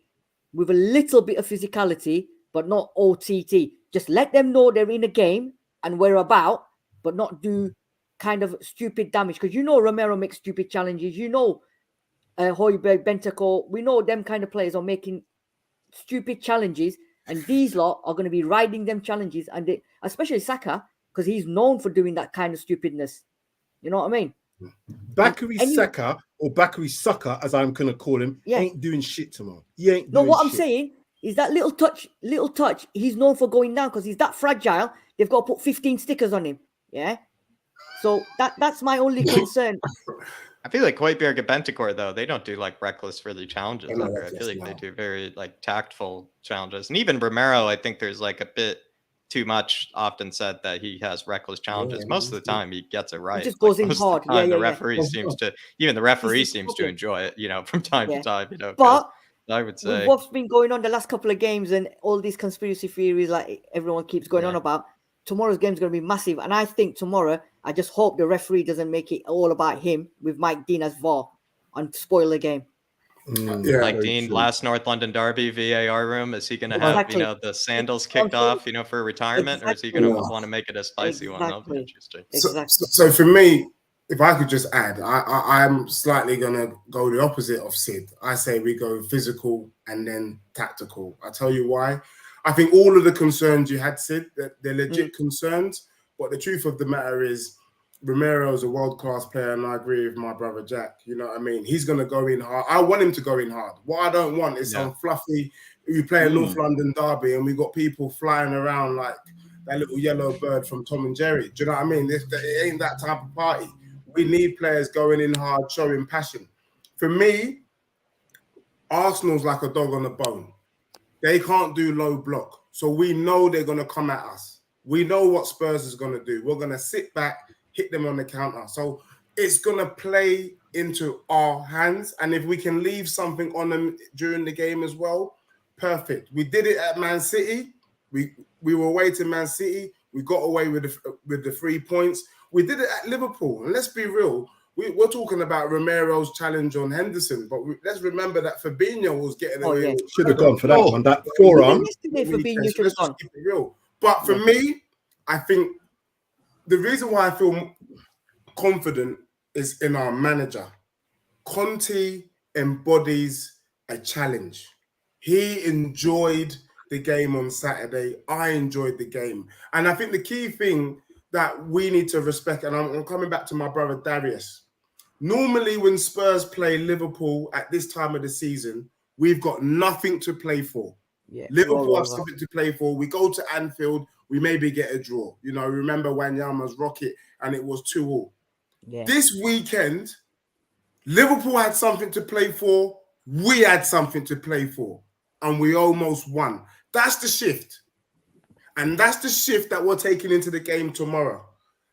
with a little bit of physicality, but not OTT. Just let them know they're in a game and we're about, but not do kind of stupid damage. Because Romero makes stupid challenges. Højbjerg, Bentancur, we know them kind of players are making stupid challenges, and these lot are going to be riding them challenges, and especially Saka, because he's known for doing that kind of stupidness. You know what I mean? Bakary Saka, or Bakary Sucker, as I'm going to call him, ain't doing shit tomorrow. He ain't doing what I'm saying is that little touch, he's known for going down because he's that fragile. They've got to put 15 stickers on him. Yeah. So that's my only concern. I feel like Højbjerg and Bentancur, though, they don't do like reckless really challenges. I feel like they do very like tactful challenges. And even Romero, I think there's like a bit too much often said that he has reckless challenges. Most of the time he gets it right. He just goes in most hard. Of the time, Yeah, the referee seems to, even the referee seems to enjoy it, from time to time, But I would say with what's been going on the last couple of games and all these conspiracy theories like everyone keeps going on about, tomorrow's game is going to be massive. And I think tomorrow, I just hope the referee doesn't make it all about him with Mike Dean as VAR and spoil the game. Mike Dean, last North London derby VAR room. Is he going to have the sandals kicked off for retirement, or is he going to want to make it a spicy one? That'll be interesting. So for me, if I could just add, I'm slightly going to go the opposite of Sid. I say we go physical and then tactical. I'll tell you why. I think all of the concerns you had, Sid, they're legit concerns, but the truth of the matter is Romero is a world-class player, and I agree with my brother Jack. You know what I mean? He's going to go in hard. I want him to go in hard. What I don't want is some fluffy, we play a North London derby and we got people flying around like that little yellow bird from Tom and Jerry. Do you know what I mean? It ain't that type of party. We need players going in hard, showing passion. For me, Arsenal's like a dog on a bone. They can't do low block. So we know they're going to come at us. We know what Spurs is going to do. We're going to sit back, hit them on the counter. So it's going to play into our hands. And if we can leave something on them during the game as well, perfect. We did it at Man City. We were away to Man City. We got away with the 3 points. We did it at Liverpool. And let's be real. We're talking about Romero's challenge on Henderson, but let's remember that Fabinho was getting away. Yeah. Should have gone for that one. That forearm. Fabinho should have gone. But for me, I think the reason why I feel confident is in our manager. Conte embodies a challenge. He enjoyed the game on Saturday. I enjoyed the game. And I think the key thing that we need to respect, and I'm coming back to my brother Darius. Normally when Spurs play Liverpool at this time of the season, we've got nothing to play for. Yeah, Liverpool have something to play for. We go to Anfield, we maybe get a draw. Remember Wanyama's rocket and it was 2-2. Yeah. This weekend, Liverpool had something to play for. We had something to play for. And we almost won. That's the shift. And that's the shift that we're taking into the game tomorrow.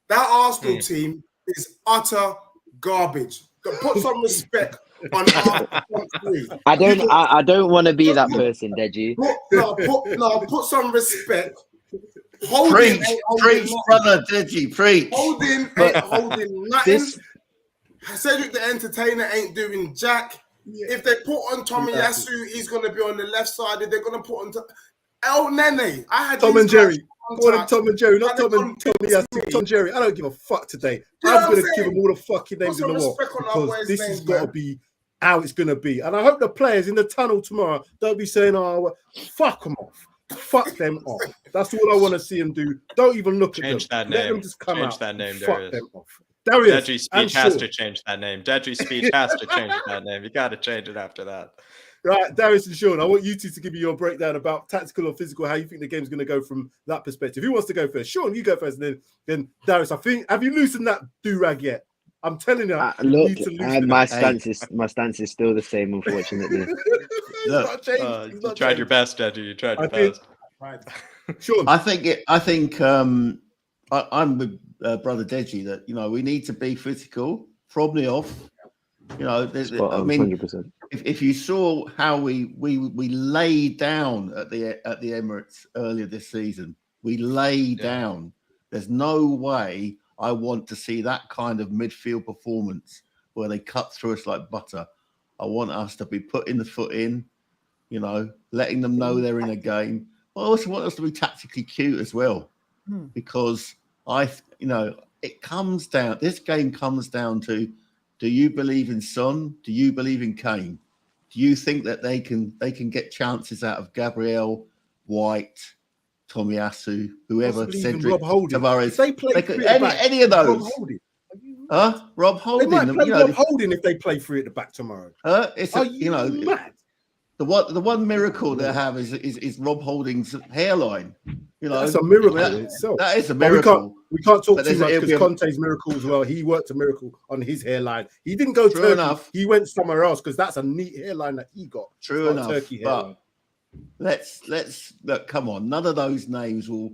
That Arsenal team is utter garbage. Put some respect on our front three. I don't want to be that person, Deji. Put some respect. Preach, brother Deji, preach. Holding nothing. Cedric the Entertainer ain't doing jack. Yeah. If they put on Tommy Yasu, he's going to be on the left side. If they're going to put on El Nene, I had Tom and Jerry. Tom and Jerry, not Tommy Yasu. Tom and Jerry. I don't give a fuck today. I'm going to give them all the fucking names in the world because this has got to be how it's going to be. And I hope the players in the tunnel tomorrow don't be saying, "Oh, fuck them off." Fuck them off. That's all I want to see them do. Don't even look at them. Let them just come out. Change that name, fuck Darius. Them off. Darius. Deji's speech has to change that name. Deji's speech has to change that name. You got to change it after that. Right, Darius and Sean, I want you two to give me your breakdown about tactical or physical, how you think the game's going to go from that perspective. Who wants to go first? Sean, you go first, and then Darius. Have you loosened that do-rag yet? I'm telling you, my stance is still the same, unfortunately. You tried your best, Deji. You tried your best. Sean, I'm with brother Deji that we need to be physical, probably off. I mean, 100%. If you saw how we laid down at the Emirates earlier this season, we laid down. There's no way I want to see that kind of midfield performance where they cut through us like butter. I want us to be putting the foot in, letting them know they're in a game. I also want us to be tactically cute as well, because it comes down. This game comes down to: do you believe in Son? Do you believe in Kane? Do you think that they can get chances out of Gabriel, White, Tomiyasu, whoever, Cedric, Tavares? They play any of those. Rob Holding. They might play Rob Holding if they play three at the back tomorrow. It's mad? The one miracle they have is Rob Holding's hairline. That's a miracle in itself. That is a miracle. We can't talk too much because Conte's miracle as well. He worked a miracle on his hairline. He didn't go Turkey. Enough. He went somewhere else because that's a neat hairline that he got. True enough. Turkey hairline. But let's look. Come on, none of those names will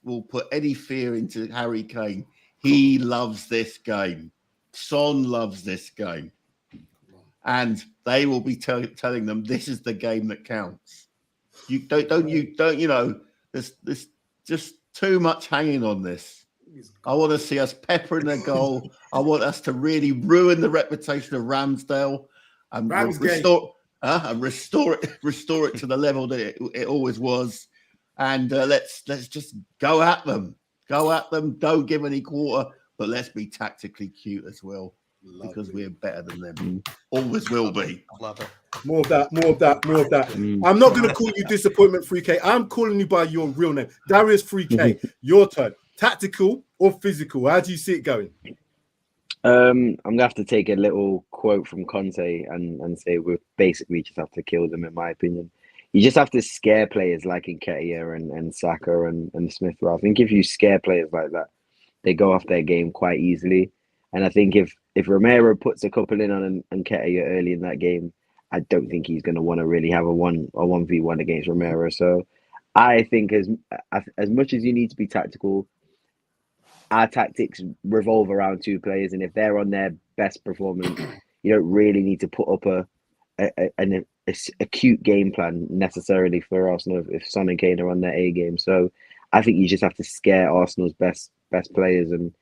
will put any fear into Harry Kane. He loves this game. Son loves this game. And they will be telling them this is the game that counts. You know, there's just too much hanging on this. I want to see us peppering the goal. I want us to really ruin the reputation of Ramsdale and restore it to the level that it always was. And let's just go at them. Go at them. Don't give any quarter, but let's be tactically cute as well. Because we're better than them. Always will be. Love it. More of that. I'm not going to call you Disappointment 3K. I'm calling you by your real name. Darius 3K, your turn. Tactical or physical? How do you see it going? I'm going to have to take a little quote from Conte and say we basically just have to kill them, in my opinion. You just have to scare players like Nketiah and Saka and Smith Rowe. I think if you scare players like that, they go off their game quite easily. And I think if Romero puts a couple in on Nketiah early in that game, I don't think he's going to want to really have a 1v1 against Romero. So I think as much as you need to be tactical, our tactics revolve around two players. And if they're on their best performance, you don't really need to put up an acute game plan necessarily for Arsenal if Son and Kane are on their A game. So I think you just have to scare Arsenal's best players. And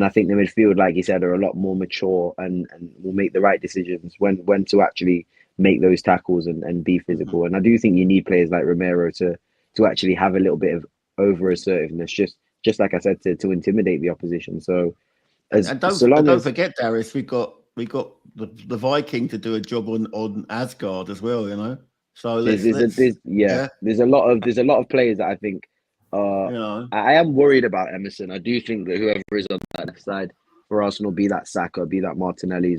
I think the midfield, like you said, are a lot more mature and will make the right decisions when to actually make those tackles and be physical. And I do think you need players like Romero to actually have a little bit of over assertiveness, just like I said, to intimidate the opposition. So don't forget, Darius, we got the Viking to do a job on Asgard as well, you know. So there's a lot of players that I think. I am worried about Emerson. I do think that whoever is on that left side for Arsenal, be that Saka, be that Martinelli,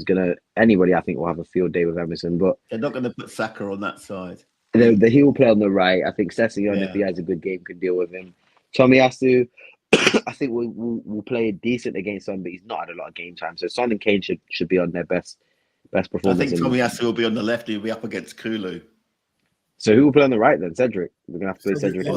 anybody I think will have a field day with Emerson. But they're not going to put Saka on that side. He will play on the right. I think Sessegnon, if he has a good game, can deal with him. Tomiyasu, I think will play decent against Son, but he's not had a lot of game time. So Son and Kane should be on their best performance. I think Tomiyasu will be on the left. He'll be up against Kulu. So who will play on the right then? Cedric. We're gonna have to play Cedric.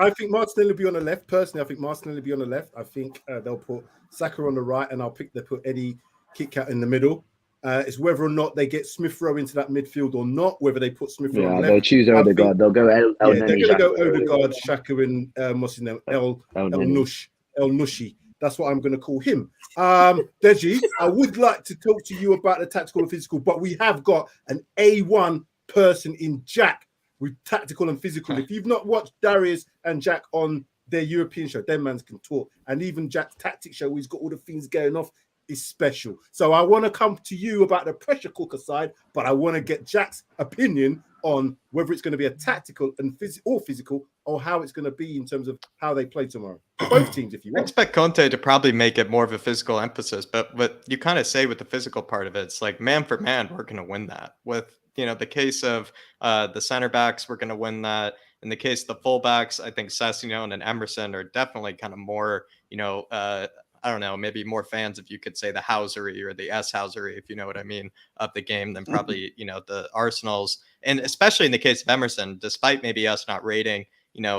I think Martinelli will be on the left. Personally, I think Martinelli will be on the left. I think they'll put Saka on the right, and they put Eddie Kitkat in the middle. It's whether or not they get Smith Rowe into that midfield or not. Whether they put Smith Rowe on the left. They'll choose Odegaard. They'll go El they're going to go Odegaard, Xhaka, and what's his name? El Nushi. That's what I'm going to call him. Deji, I would like to talk to you about the tactical and physical, but we have got an A1 person in Jack with tactical and physical. If you've not watched Darius and Jack on their European show, them mans can talk. And even Jack's tactic show, he's got all the things going off, is special. So I want to come to you about the pressure cooker side, but I want to get Jack's opinion on whether it's going to be a tactical and physical, or how it's going to be in terms of how they play tomorrow. Both teams, if you want. I expect Conte to probably make it more of a physical emphasis, but what you kind of say with the physical part of it, it's like man for man, we're going to win that. With the case of the center backs, we're going to win that. In the case of the fullbacks, I think Sessegnon and Emerson are definitely kind of more, I don't know, maybe more fans, if you could say, the Housery or the S-Housery, if you know what I mean, of the game than probably, the Arsenals. And especially in the case of Emerson, despite maybe us not rating,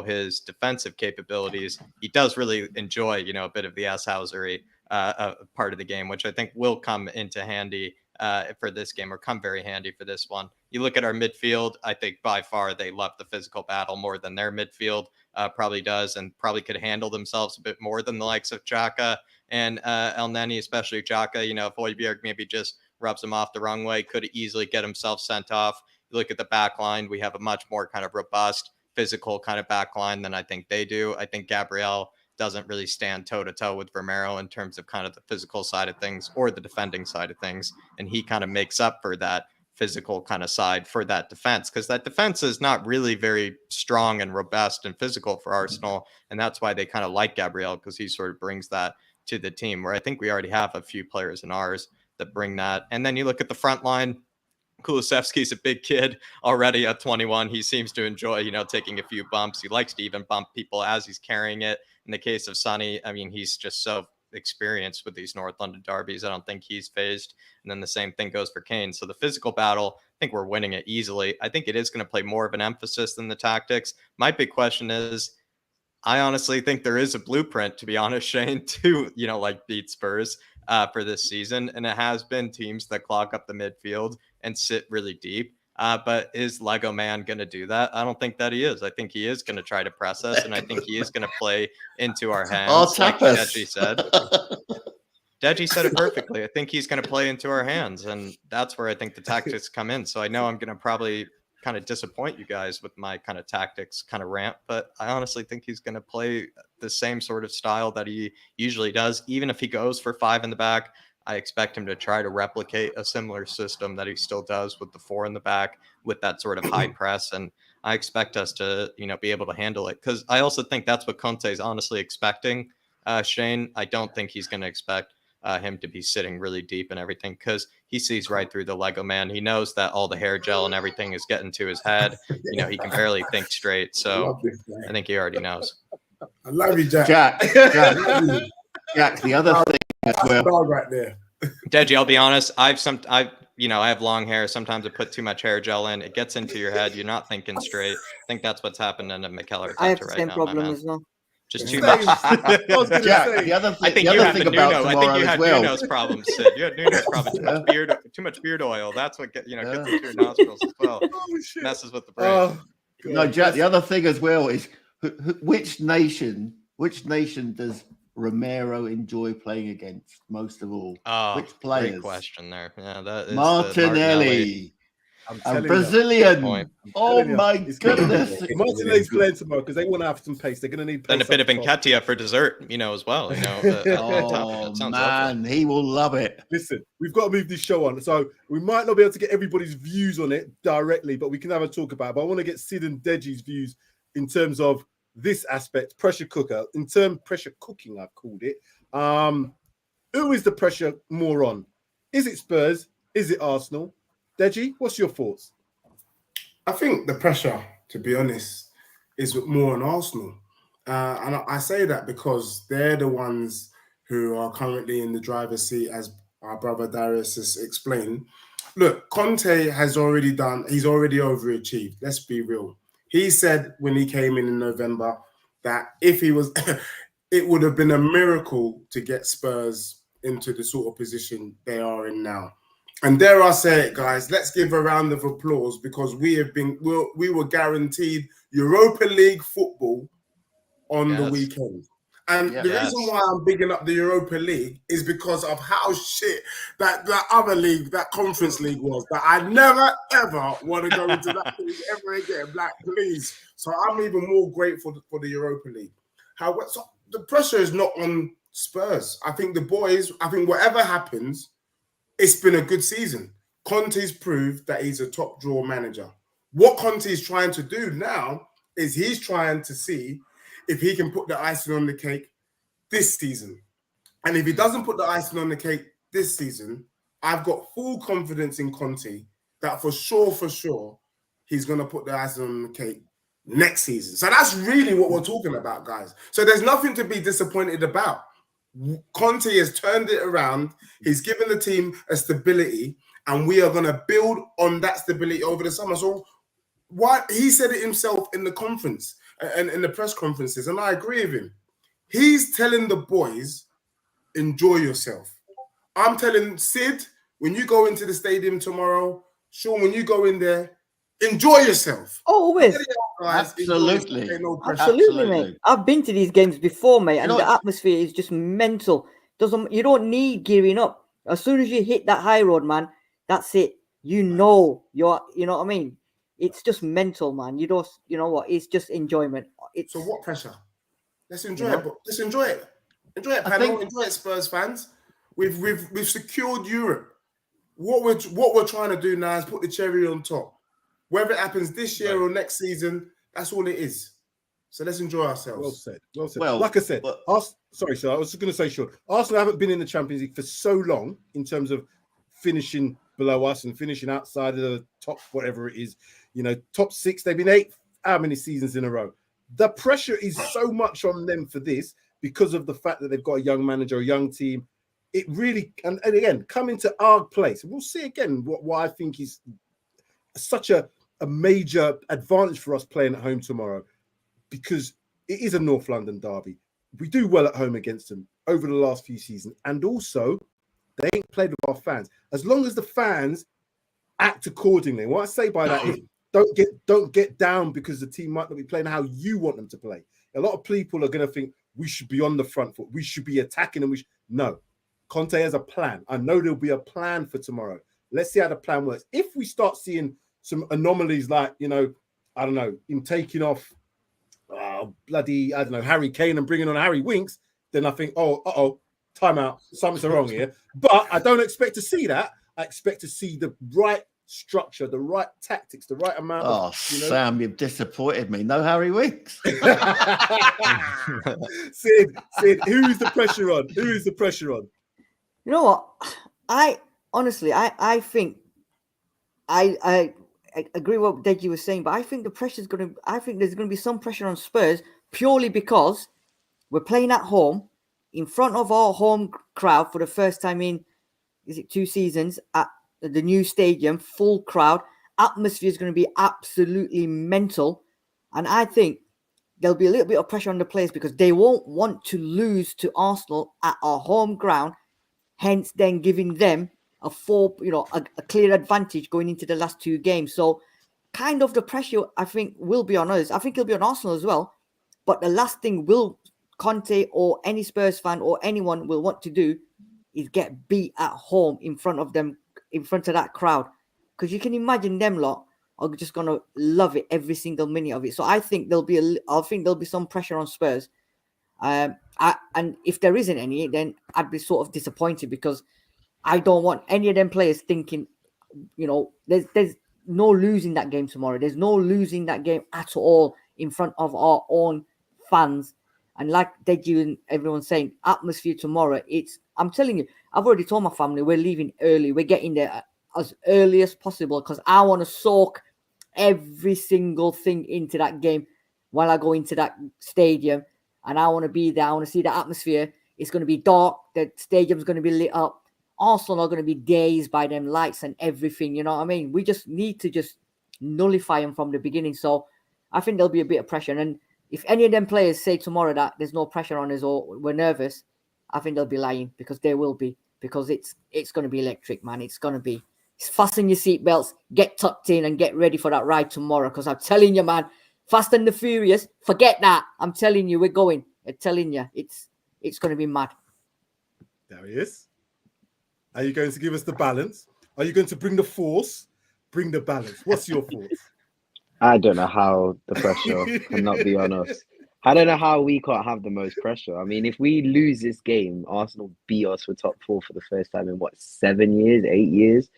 his defensive capabilities, he does really enjoy, a bit of the S-Housery part of the game, which I think will come into handy for this game, or come very handy for this one. You look at our midfield, I think by far they love the physical battle more than their midfield probably does, and probably could handle themselves a bit more than the likes of Xhaka and El Neni, especially Xhaka. If Højbjerg maybe just rubs him off the wrong way, could easily get himself sent off. You look at the back line, we have a much more kind of robust, physical kind of back line than I think they do. I think Gabriel doesn't really stand toe-to-toe with Romero in terms of kind of the physical side of things or the defending side of things. And he kind of makes up for that physical kind of side for that defense, because that defense is not really very strong and robust and physical for Arsenal. And that's why they kind of like Gabriel, because he sort of brings that to the team, where I think we already have a few players in ours that bring that. And then you look at the front line, Kulusevski's a big kid already at 21. He seems to enjoy, taking a few bumps. He likes to even bump people as he's carrying it. In the case of Sonny, I mean, he's just so experienced with these North London derbies. I don't think he's phased. And then the same thing goes for Kane. So the physical battle, I think we're winning it easily. I think it is going to play more of an emphasis than the tactics. My big question is, I honestly think there is a blueprint, to be honest, Shane, to, you know, like beat Spurs for this season. And it has been teams that clog up the midfield and sit really deep. But is Lego Man going to do that? I don't think that he is. I think he is going to try to press us, and I think he is going to play into our hands, like Deji said. Deji said it perfectly. I think he's going to play into our hands, and that's where I think the tactics come in. So I know I'm going to probably kind of disappoint you guys with my kind of tactics kind of rant, but I honestly think he's going to play the same sort of style that he usually does. Even if he goes for 5 in the back, I expect him to try to replicate a similar system that he still does with the 4 in the back, with that sort of high press. And I expect us to, you know, be able to handle it, because I also think that's what Conte is honestly expecting. Shane, I don't think he's going to expect him to be sitting really deep and everything, because he sees right through the Lego man. He knows that all the hair gel and everything is getting to his head. You know, he can barely think straight. So I think he already knows. I love you, Jack. Jack, the other thing as well. Right there. Deji, I'll be honest. I have long hair. Sometimes I put too much hair gel in. It gets into your head. You're not thinking straight. I think that's what's happening to Mikel I have Arteta the right same now, problem man. as well. Just too much. Jack, the other thing, I think the you other had thing the about Nuno. I tomorrow think you as had well. Nuno's problem, Sid. You had Nuno's problem. Too much beard oil. That's what gets into your nostrils as well. Messes with the brain. No, Jack. The other thing as well is which nation does Romero enjoy playing against most of all? Which players? Great question there. Yeah, that is Martinelli. A Brazilian. Oh my goodness! Martinelli's playing tomorrow because they want to have some pace. They're going to need pace. And a bit of Nketiah for dessert, you know, as well. You know, oh man, he will love it. Listen, we've got to move this show on, so we might not be able to get everybody's views on it directly, but we can have a talk about it. But I want to get Sid and Deji's views in terms of this aspect, pressure cooker. In terms pressure cooking, I've called it. Who is the pressure more on? Is it Spurs? Is it Arsenal? Deji, what's your thoughts? I think the pressure, to be honest, is more on Arsenal. And I say that because they're the ones who are currently in the driver's seat, as our brother Darius has explained. Look, Conte he's already overachieved. Let's be real. He said when he came in November that if he was, it would have been a miracle to get Spurs into the sort of position they are in now. And dare I say it, guys, let's give a round of applause because we were guaranteed Europa League football on the weekend. And the reason why I'm bigging up the Europa League is because of how shit that other league, that conference league was. That I never, ever want to go into that league ever again. Like, please. So I'm even more grateful for the Europa League. However, so the pressure is not on Spurs. I think the boys, whatever happens, it's been a good season. Conte's proved that he's a top draw manager. What Conte is trying to do now is he's trying to see if he can put the icing on the cake this season. And if he doesn't put the icing on the cake this season, I've got full confidence in Conte that for sure, he's going to put the icing on the cake next season. So that's really what we're talking about, guys. So there's nothing to be disappointed about. Conte has turned it around. He's given the team a stability, and we are going to build on that stability over the summer. So what he said it himself in the conference and in the press conferences, and I agree with him. He's telling the boys, enjoy yourself. I'm telling Sid, when you go into the stadium tomorrow, Sean, when you go in there, enjoy yourself. Always. Absolutely. Absolutely, mate. I've been to these games before, mate, and the atmosphere is just mental. You don't need gearing up. As soon as you hit that high road, man, that's it. You know what I mean? It's just mental, man. You know what? It's just enjoyment. So what pressure? Let's enjoy it. Let's enjoy it. Enjoy it, panel. Enjoy it, Spurs fans. We've secured Europe. What we're trying to do now is put the cherry on top. Whether it happens this year or next season, that's all it is. So let's enjoy ourselves. Well said. Well said. Like I said, sorry, sir. I was just going to say, Sean, Arsenal haven't been in the Champions League for so long in terms of finishing below us and finishing outside of the top, whatever it is, top 6. They've been 8, how many seasons in a row? The pressure is so much on them for this because of the fact that they've got a young manager, a young team. It really, and again, coming to our place, we'll see again what I think is such a major advantage for us playing at home tomorrow, because it is a North London derby. We do well at home against them over the last few seasons. And also, they ain't played with our fans. As long as the fans act accordingly. What I say by that is don't get down because the team might not be playing how you want them to play. A lot of people are going to think we should be on the front foot. We should be attacking them. No. Conte has a plan. I know there'll be a plan for tomorrow. Let's see how the plan works. If we start seeing some anomalies like, you know, I don't know, him taking off Harry Kane and bringing on Harry Winks, then I think, timeout, something's wrong here. But I don't expect to see that. I expect to see the right structure, the right tactics, the right amount of, Sam, you've disappointed me. No Harry Winks. Sid, who's the pressure on? Who is the pressure on? You know what? I think I agree with what Deji was saying, but I think there's going to be some pressure on Spurs purely because we're playing at home in front of our home crowd for the first time in, is it 2 seasons, at the new stadium, full crowd. Atmosphere is going to be absolutely mental. And I think there'll be a little bit of pressure on the players because they won't want to lose to Arsenal at our home ground, hence then giving them a clear advantage going into the last 2 games. So kind of the pressure, I think, will be on us. I think it'll be on Arsenal as well. But the last thing Conte or any Spurs fan or anyone will want to do is get beat at home in front of that crowd. Because you can imagine them lot are just going to love it every single minute of it. So I think there'll be some pressure on Spurs. And if there isn't any, then I'd be sort of disappointed because I don't want any of them players thinking, there's no losing that game tomorrow. There's no losing that game at all in front of our own fans. And like Deji and everyone's saying, atmosphere tomorrow, I'm telling you, I've already told my family we're leaving early. We're getting there as early as possible because I want to soak every single thing into that game while I go into that stadium. And I want to be there. I want to see the atmosphere. It's going to be dark. The stadium's going to be lit up. Arsenal are going to be dazed by them lights and everything. You know what I mean? We just need to just nullify them from the beginning. So I think there'll be a bit of pressure. And if any of them players say tomorrow that there's no pressure on us or we're nervous, I think they'll be lying because they will be. Because it's going to be electric, man. It's going to be. Fasten your seatbelts, get tucked in and get ready for that ride tomorrow. Because I'm telling you, man, Fast and the Furious, forget that. I'm telling you, we're going. I'm telling you, it's going to be mad. There he is. Are you going to give us the balance? Are you going to bring the force? Bring the balance. What's your thoughts? I don't know how the pressure cannot be on us. I don't know how we can't have the most pressure. I mean, if we lose this game, Arsenal beat us for top 4 for the first time in 7 years, 8 years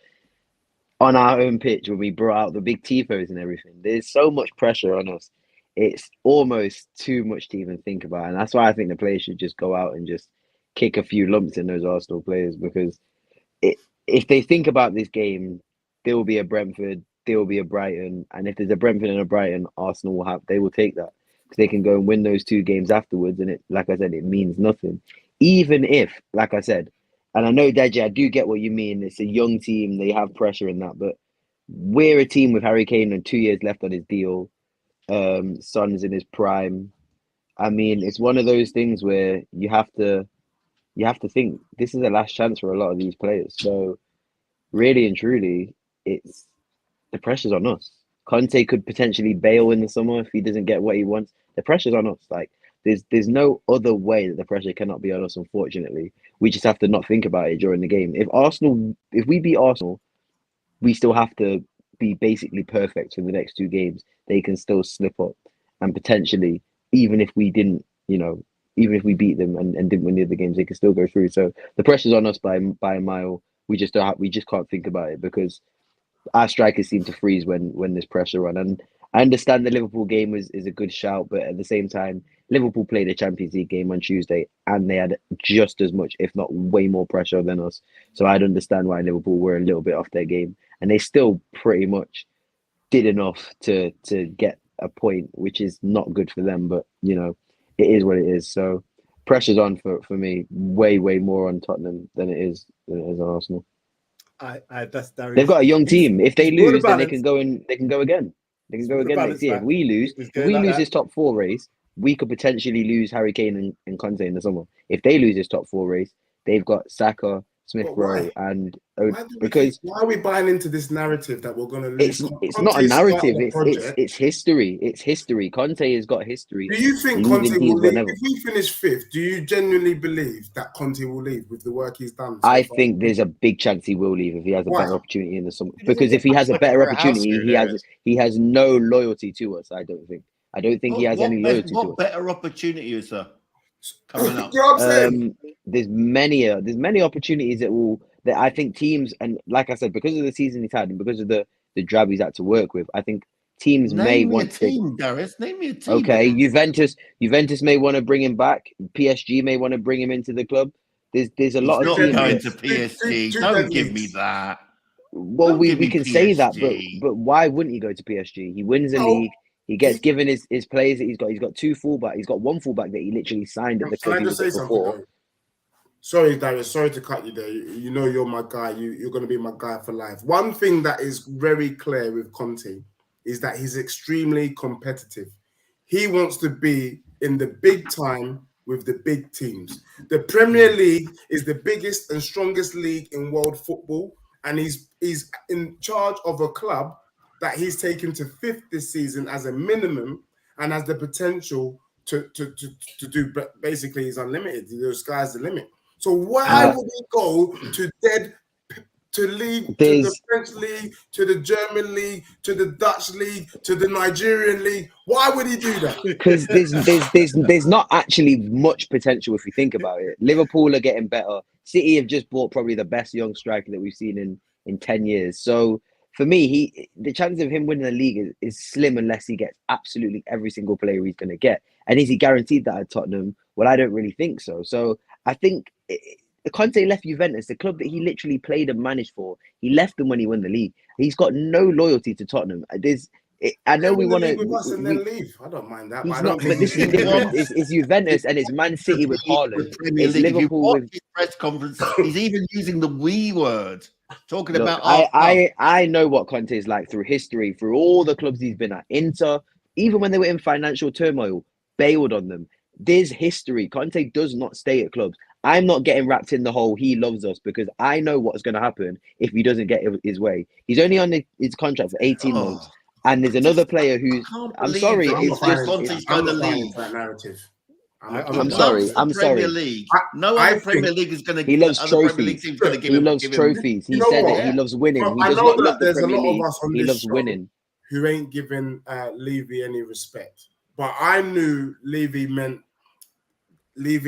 on our own pitch when we brought out the big tifos and everything. There's so much pressure on us. It's almost too much to even think about. And that's why I think the players should just go out and just kick a few lumps in those Arsenal players because if they think about this game, there will be a Brentford, there will be a Brighton. And if there's a Brentford and a Brighton, Arsenal they will take that. They can go and win those 2 games afterwards. And like I said, it means nothing. Even if, like I said, and I know, Deji, I do get what you mean. It's a young team. They have pressure in that. But we're a team with Harry Kane and 2 years left on his deal. Son's in his prime. I mean, it's one of those things where you have to think this is the last chance for a lot of these players. So really and truly, the pressure's on us. Conte could potentially bail in the summer if he doesn't get what he wants. The pressure's on us. Like there's no other way that the pressure cannot be on us, unfortunately. We just have to not think about it during the game. If we beat Arsenal, we still have to be basically perfect for the next 2 games. They can still slip up and potentially, even if we didn't, even if we beat them and didn't win the other games, they can still go through. So the pressure's on us by a mile. We just can't think about it because our strikers seem to freeze when there's pressure on. And I understand the Liverpool game is a good shout, but at the same time, Liverpool played a Champions League game on Tuesday and they had just as much, if not way more pressure than us. So I'd understand why Liverpool were a little bit off their game. And they still pretty much did enough to get a point, which is not good for them, but it is what it is. So pressure's on for me, way more on Tottenham than it is on Arsenal. They've got a young team. If they lose, then they can go again. They can go again next year. If we lose this top 4 race, we could potentially lose Harry Kane and Conte in the summer. If they lose this top 4 race, they've got Saka, Smith Rowe, and because why are we buying into this narrative that we're going to lose? It's not a narrative. It's history. It's history. Conte has got history. Do you think Conte will leave? If we finish 5th, do you genuinely believe that Conte will leave with the work he's done? I think there's a big chance he will leave if he has a better opportunity in the summer. Because if he has a better opportunity, he has no loyalty to us. I don't think he has any loyalty to us. What better opportunity is there coming up? You know what I'm saying? There's many opportunities that I think teams, and like I said, because of the season he's had and because of the drab he's had to work with, I think teams may want to. Name me a team. Okay, Juventus may want to bring him back. PSG may want to bring him into the club. There's a lot of teams going to PSG. Don't give me that. Well, we can say that, but why wouldn't he go to PSG? He wins the league. He gets given his players that he's got. He's got 2 fullbacks. He's got 1 fullback that he literally signed at the club. Can I just say something? Sorry, Darius. Sorry to cut you there. You know you're my guy. You're going to be my guy for life. One thing that is very clear with Conte is that he's extremely competitive. He wants to be in the big time with the big teams. The Premier League is the biggest and strongest league in world football, and he's in charge of a club that he's taken to 5th this season as a minimum and has the potential to do, but basically he's unlimited. The sky's the limit. So why would he go to league, to the French league, to the German league, to the Dutch league, to the Nigerian league? Why would he do that? Because there's not actually much potential if you think about it. Liverpool are getting better. City have just bought probably the best young striker that we've seen in 10 years. So for me, the chance of him winning the league is slim unless he gets absolutely every single player he's going to get. And is he guaranteed that at Tottenham? Well, I don't really think so. So I think Conte left Juventus, the club that he literally played and managed for. He left them when he won the league. He's got no loyalty to Tottenham. I know we want to and then leave. I don't mind that. He's not. But this is different. It's Juventus and it's Man City with Haaland. It's Liverpool with press conference. He's even using the "we" word, talking about. I know what Conte is like through history, through all the clubs he's been at. Inter, even when they were in financial turmoil, bailed on them. There's history. Conte does not stay at clubs. I'm not getting wrapped in the whole he loves us because I know what's going to happen if he doesn't get his way. He's only on his contract for 18 months. And there's another player who's... I'm sorry. It's just Conte's going to leave. That narrative. I'm sorry. Premier League. No other Premier League is going to... He loves trophies. He loves trophies. He said it. He loves winning. He does not love the Premier League. He loves winning. Who ain't giving Levy any respect. But I knew Levy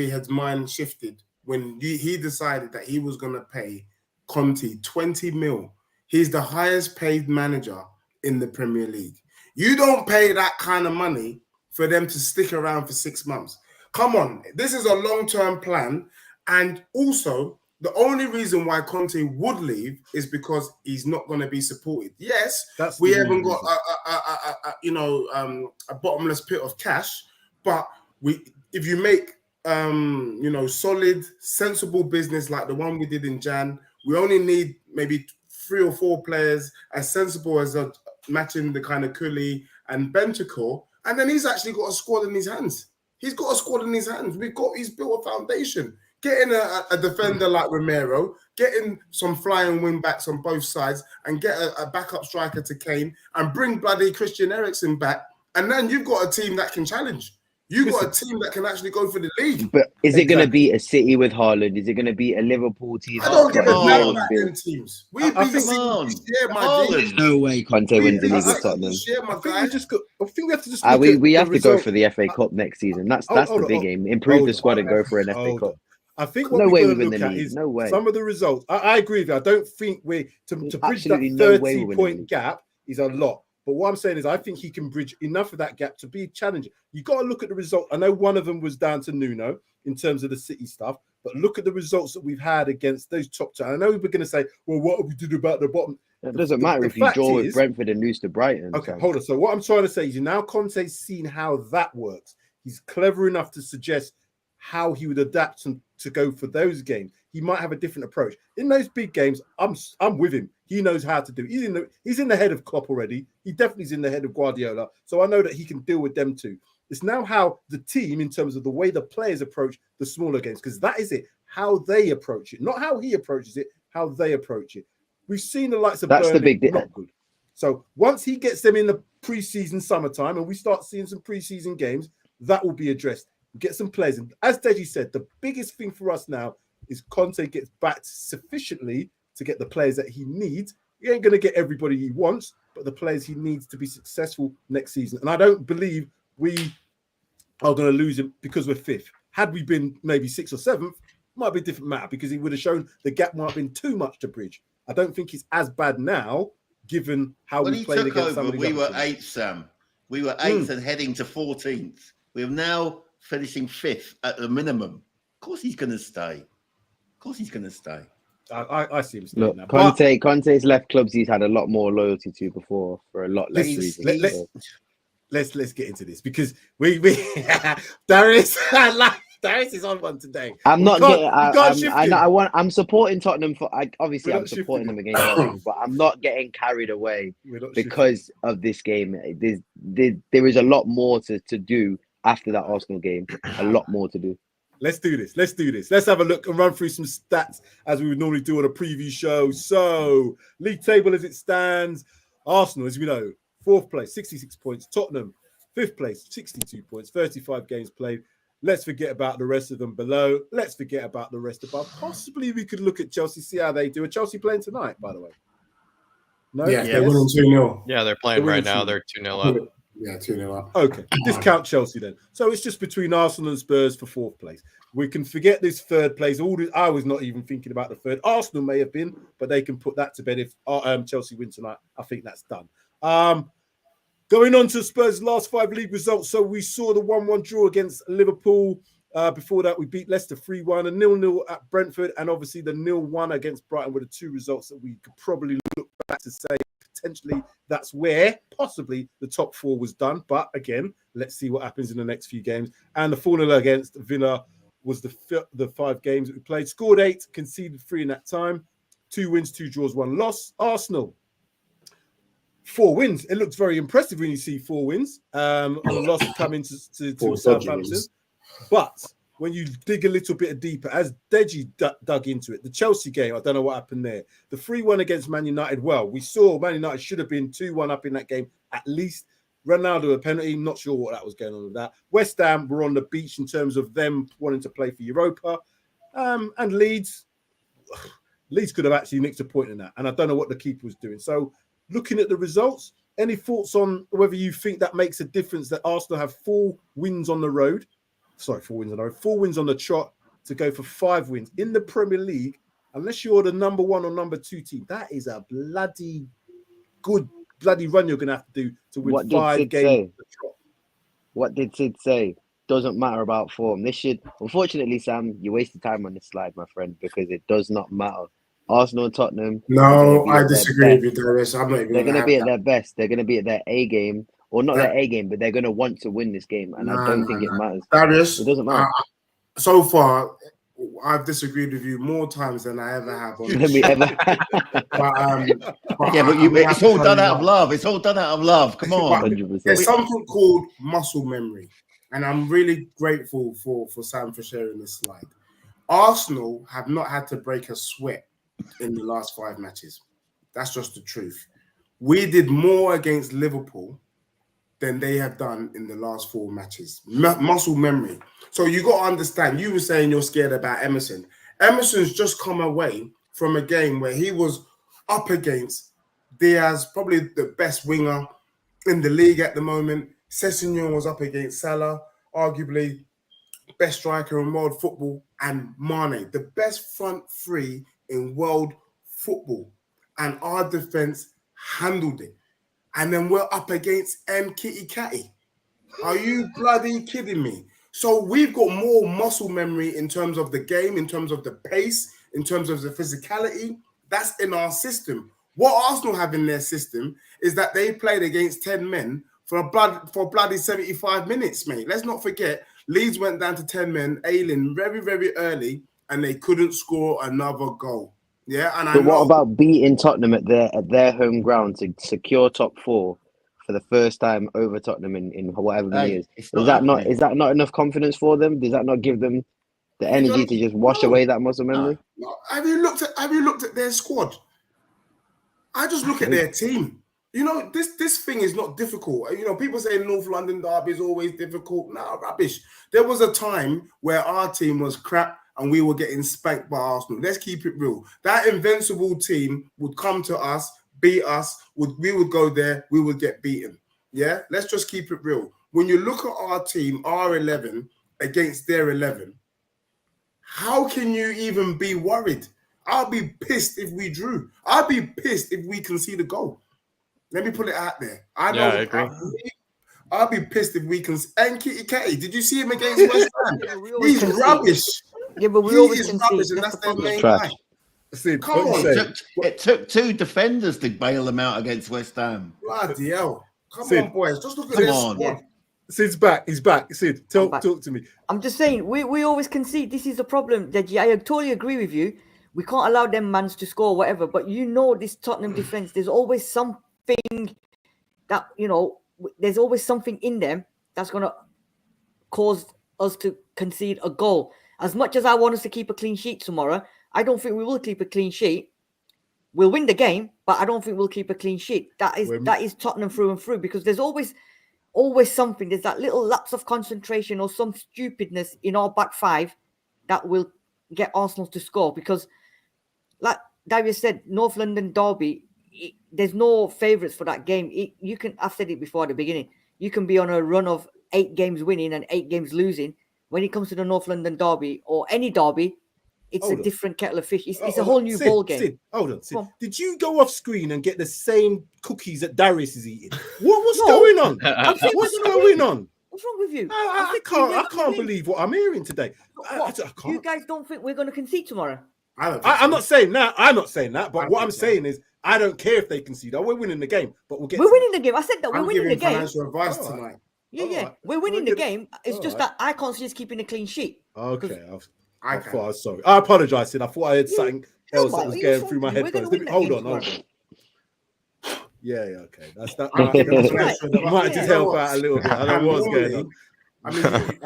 had mind shifted when he decided that he was going to pay Conte 20 mil. He's the highest paid manager in the Premier League. You don't pay that kind of money for them to stick around for 6 months. Come on, this is a long-term plan. And also, the only reason why Conte would leave is because he's not going to be supported. Yes, we haven't got a bottomless pit of cash, but if you make solid, sensible business like the one we did in Jan, we only need maybe 3 or 4 players as sensible as matching the kind of Kuli and Bentancur, and then he's actually got a squad in his hands. He's built a foundation. Getting a defender like Romero, getting some flying wing backs on both sides, and get a backup striker to Kane, and bring bloody Christian Eriksen back, and then you've got a team that can challenge. You've got a team that can actually go for the league. But is it going to be a City with Haaland? Is it going to be a Liverpool team? I don't give a damn about them teams. We beat City this year, my There's no way Conte wins the league with Tottenham. I think we have to just. We have to go for the FA Cup next season. That's the big aim. Improve the squad and go for an FA Cup. I think what we're going to look at is some of the results. I agree with you. I don't think we're to bridge that 30-point gap is a lot. But what I'm saying is I think he can bridge enough of that gap to be challenging. You got to look at the result. I know one of them was down to Nuno in terms of the City stuff, but look at the results that we've had against those top two. I know we're going to say, well, what have we did about the bottom? It doesn't matter if you draw with Brentford and lose to Brighton. Okay, hold on. So what I'm trying to say is now Conte's seen how that works. He's clever enough to suggest how he would adapt to go for those games. He might have a different approach. In those big games, I'm with him. He knows how to do. He's in the head of Klopp already. He definitely is in the head of Guardiola. So I know that he can deal with them too. It's now how the team, in terms of the way the players approach the smaller games, because that is it, how they approach it, not how he approaches it, how they approach it. We've seen the likes of Burnley, not good. So once he gets them in the preseason summertime and we start seeing some preseason games, that will be addressed. We get some players. And as Deji said, the biggest thing for us now is Conte gets back sufficiently to get the players that he needs. He ain't going to get everybody he wants, but the players he needs to be successful next season. And I don't believe we are going to lose him because we're fifth. Had we been maybe sixth or seventh, might be a different matter because he would have shown the gap might have been too much to bridge. I don't think it's as bad now, given how we played against somebody. We were eighth, Sam. We were eighth and heading to 14th. We are now finishing fifth at the minimum. Of course he's going to stay. Of course he's going to stay. I see him staying now. Conte's left clubs he's had a lot more loyalty to before for a lot less reasons. Let's get into this because we Darius is on one today. I'm supporting Tottenham I'm supporting them against Tottenham, but I'm not getting carried away because of this game. There is a lot more to do after that Arsenal game. A lot more to do. Let's do this. Let's have a look and run through some stats as we would normally do on a preview show. So, league table as it stands. Arsenal, as we know, 4th place, 66 points. Tottenham, 5th place, 62 points, 35 games played. Let's forget about the rest of them below. Let's forget about the rest above. Possibly we could look at Chelsea, see how they do. Are Chelsea playing tonight, by the way? No? Yeah, they're winning 2-0. Yeah, they're playing right now. They're 2-0 up. Yeah, 2-0 up. Okay, discount Chelsea then. So it's just between Arsenal and Spurs for 4th place. We can forget this 3rd place. I was not even thinking about the 3rd. Arsenal may have been, but they can put that to bed if Chelsea win tonight. I think that's done. Going on to Spurs' last 5 league results. So we saw the 1-1 draw against Liverpool. Before that, we beat Leicester 3-1, a 0-0 at Brentford, and obviously the 0-1 against Brighton were the 2 results that we could probably look back to say potentially that's where possibly the top 4 was done. But again, let's see what happens in the next few games. And the 4-0 against Villa was the 5 games that we played. Scored 8, conceded 3 in that time. 2 wins, 2 draws, 1 loss. Arsenal, 4 wins. It looks very impressive when you see 4 wins on a loss coming to Southampton. But when you dig a little bit deeper, as Deji dug into it, the Chelsea game, I don't know what happened there. The 3-1 against Man United, well, we saw Man United should have been 2-1 up in that game at least. Ronaldo a penalty, not sure what that was going on with that. West Ham were on the beach in terms of them wanting to play for Europa. And Leeds could have actually nicked a point in that. And I don't know what the keeper was doing. So looking at the results, any thoughts on whether you think that makes a difference that Arsenal have 4 wins on the road? Sorry, 4 wins on the road, 4 wins on the trot to go for 5 wins in the Premier League. Unless you're the number 1 or number 2 team, that is a bloody run you're going to have to do to win 5 games. What did Sid say? Doesn't matter about form. This should, unfortunately, Sam, you wasted time on this slide, my friend, because it does not matter. Arsenal and Tottenham. No, I disagree with you, Darius. I'm not even. They're going to be at their best. They're going to be at their A game. Or not their A game, but they're going to want to win this game. And I don't think it matters. Darius, it doesn't matter. So far, I've disagreed with you more times than I ever have. On this. But it's all done out of love. It's all done out of love. Come on. 100%. There's something called muscle memory. And I'm really grateful for Sam for sharing this slide. Arsenal have not had to break a sweat in the last 5 matches. That's just the truth. We did more against Liverpool than they have done in the last 4 matches. Muscle memory. So you got to understand, you were saying you're scared about Emerson. Emerson's just come away from a game where he was up against Diaz, probably the best winger in the league at the moment. Sessegnon was up against Salah, arguably best striker in world football, and Mane, the best front 3 in world football. And our defense handled it. And then we're up against Kitty Catty. Are you bloody kidding me? So we've got more muscle memory in terms of the game, in terms of the pace, in terms of the physicality. That's in our system. What Arsenal have in their system is that they played against 10 men for bloody 75 minutes, mate. Let's not forget, Leeds went down to 10 men, ailing very, very early, and they couldn't score another goal. Yeah, and what about beating Tottenham at their home ground to secure top 4 for the first time over Tottenham in whatever many years. It's Is that not enough confidence for them? Does that not give them the energy to just wash away that muscle memory? No. Have you looked at their squad? I just look at their team. You know, this thing is not difficult. You know, people say North London derby is always difficult. No, rubbish. There was a time where our team was crap and we were getting spanked by Arsenal. Let's keep it real. That invincible team would come to us, beat us. We would go there, we would get beaten. Yeah, let's just keep it real. When you look at our team, our 11 against their 11, how can you even be worried? I'll be pissed if we drew. I'll be pissed if we concede a goal. Let me put it out there. I agree. I'll be pissed if we can. And Kitty, did you see him against West Ham? He's rubbish. Yeah, but we always concede. Rubbish, and that's their main line. Come on. It took 2 defenders to bail them out against West Ham. Bloody hell. Come on, boys. Just look at this squad. Sid's back. He's back. Sid, talk to me. I'm just saying, we always concede. This is the problem, Deji. I totally agree with you. We can't allow them mans to score, whatever. But you know this Tottenham defence, there's always something that, you know, there's always something in them that's going to cause us to concede a goal. As much as I want us to keep a clean sheet tomorrow, I don't think we will keep a clean sheet. We'll win the game, but I don't think we'll keep a clean sheet. That is Tottenham through and through, because there's always something. There's that little lapse of concentration or some stupidness in our back five that will get Arsenal to score. Because, like Darius said, North London derby, there's no favourites for that game. I've said it before at the beginning. You can be on a run of 8 games winning and 8 games losing. When it comes to the North London derby or any derby, it's a different kettle of fish. It's a whole new ball game. Sid, hold on, Sid. Did you go off screen and get the same cookies that Darius is eating? What's going on? What's going on? What's wrong with you? I can't believe what I'm hearing today. I can't. You guys don't think we're going to concede tomorrow? I'm not saying that. I'm not saying that. But what I'm saying is, I don't care if they concede. We're winning the game, but we're winning the game. I said that we're winning the game. Financial advice tonight. Yeah. We're winning the game. It's just that I can't see us keeping a clean sheet. Okay. I thought I was sorry. I apologize, Sid. I thought I had something else that was going through my head first. Hold on. Yeah, okay. That's that. I might just help out a little bit. I don't know what's going on. I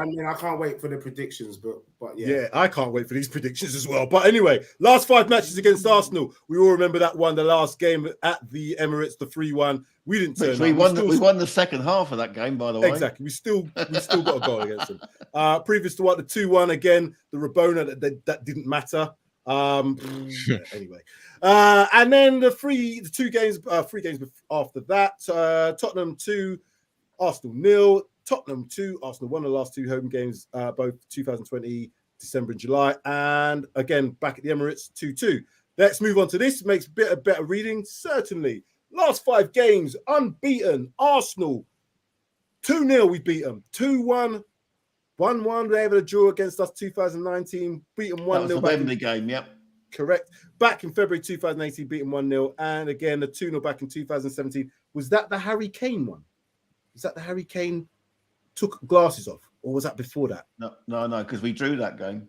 mean, I can't wait for the predictions, but yeah. Yeah, I can't wait for these predictions as well. But anyway, last 5 matches against Arsenal. We all remember that one, the last game at the Emirates, the 3-1. We didn't turn up. We won the second half of that game, by the way. Exactly. We still got a goal against them. Previous to what, the 2-1 again, the Rabona that didn't matter. Anyway, and then the 3 games after that, Tottenham 2, Arsenal 0. Tottenham 2, Arsenal won the last 2 home games, both 2020, December and July, and again back at the Emirates 2-2. Let's move on to this. Makes a bit of better reading, certainly. Last 5 games, unbeaten. Arsenal 2-0, we beat them. 2-1, 1-1. They had a draw against us 2019, beat them 1-0. That was the Wembley game, yep. Correct. Back in February 2018, beat them 1-0, and again a 2-0 back in 2017. Was that the Harry Kane one? Was that the Harry Kane took glasses off, or was that before that? No, because we drew that game.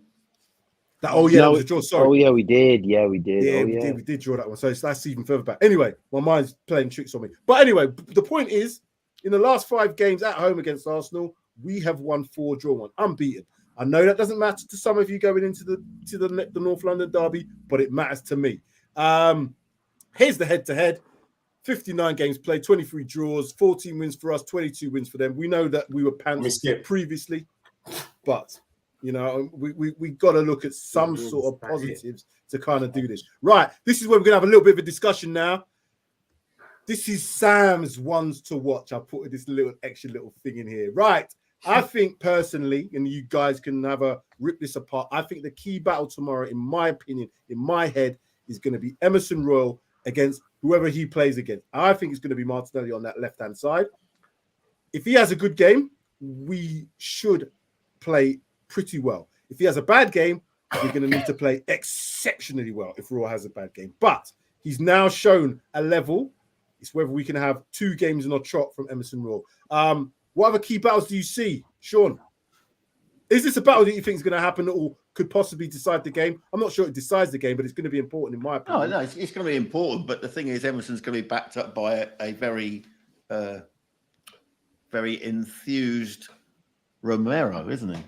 That was a draw. Sorry. Oh yeah, we did. Yeah, we did. Yeah, we did draw that one. So that's even further back. Anyway, my mind's playing tricks on me. But anyway, the point is, in the last 5 games at home against Arsenal, we have won 4, drawn 1, unbeaten. I know that doesn't matter to some of you going into the North London derby, but it matters to me. Here's the head-to-head. 59 games played, 23 draws, 14 wins for us, 22 wins for them. We know that we were pants previously, but you know, we got to look at some sort of positives to kind of do this. Right, this is where we're going to have a little bit of a discussion now. This is Sam's ones to watch. I put this extra little thing in here. Right, I think personally, and you guys can have a rip this apart, I think the key battle tomorrow, in my opinion, in my head, is going to be Emerson Royal against whoever he plays against. I think it's going to be Martinelli on that left-hand side. If he has a good game, we should play pretty well. If he has a bad game, we're going to need to play exceptionally well if Royal has a bad game. But he's now shown a level. It's whether we can have 2 games in a trot from Emerson Royal. What other key battles do you see, Sean? Is this a battle that you think is going to happen or could possibly decide the game? I'm not sure it decides the game, but it's going to be important in my opinion. No, it's going to be important. But the thing is, Emerson's going to be backed up by a very very enthused Romero, isn't he?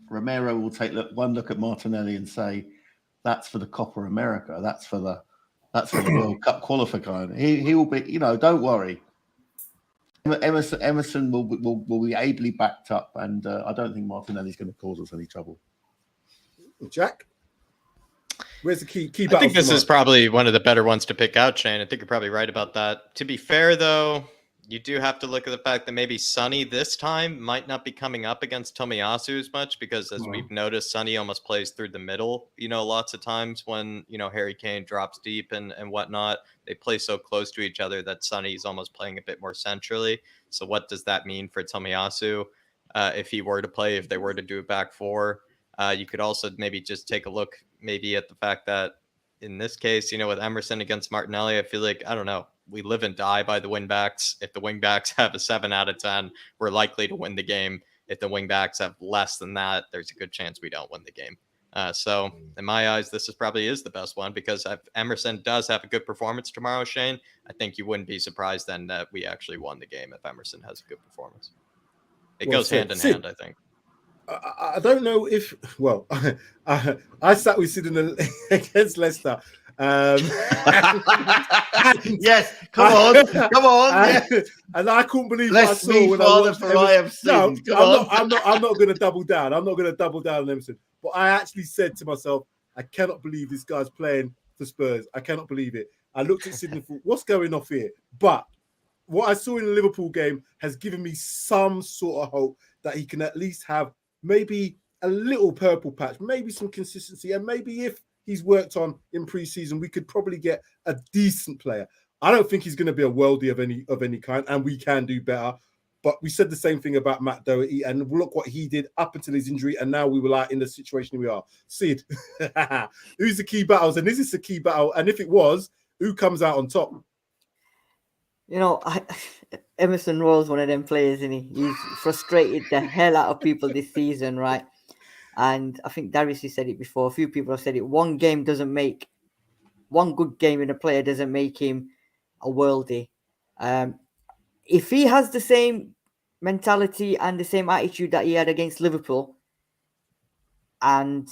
Romero will take one look at Martinelli and say, "That's for the Copa America. That's for the World Cup qualifier." He will be, don't worry. Emerson will be ably backed up, and I don't think Martinelli's going to cause us any trouble. Jack, where's the key I think this is probably one of the better ones to pick out, Shane. I think you're probably right about that. To be fair, though, you do have to look at the fact that maybe Sonny this time might not be coming up against Tomiyasu as much, because as we've noticed, Sonny almost plays through the middle, lots of times when, Harry Kane drops deep and whatnot. They play so close to each other that Sonny's almost playing a bit more centrally. So what does that mean for Tomiyasu if he were to play, if they were to do a back four? You could also maybe just take a look maybe at the fact that in this case, with Emerson against Martinelli, I feel like, I don't know, we live and die by the wingbacks. If the wingbacks have a 7 out of 10, we're likely to win the game. If the wingbacks have less than that, there's a good chance we don't win the game. So in my eyes, this probably is the best one, because if Emerson does have a good performance tomorrow, Shane, I think you wouldn't be surprised then that we actually won the game if Emerson has a good performance. It goes hand in hand, I think. I don't know if, well, I sat with Sid against Leicester. Yes, come on. And I couldn't believe what I saw when I watched for I have seen. No, I'm not going to double down. I'm not going to double down on Emerson. But I actually said to myself, I cannot believe this guy's playing for Spurs. I cannot believe it. I looked at Sid and thought, what's going off here? But what I saw in the Liverpool game has given me some sort of hope that he can at least have maybe a little purple patch, maybe some consistency, and maybe if he's worked on in pre-season, we could probably get a decent player. I don't think he's going to be a worldie of any kind, and we can do better. But we said the same thing about Matt Doherty, and look what he did up until his injury, and now we were like in the situation we are. Sid, who's the key battles? And is this a key battle? And if it was, who comes out on top? Emerson Royal's one of them players, and he's frustrated the hell out of people this season, right? And I think Darius said it before. A few people have said it. One good game in a player doesn't make him a worldie. If he has the same mentality and the same attitude that he had against Liverpool, and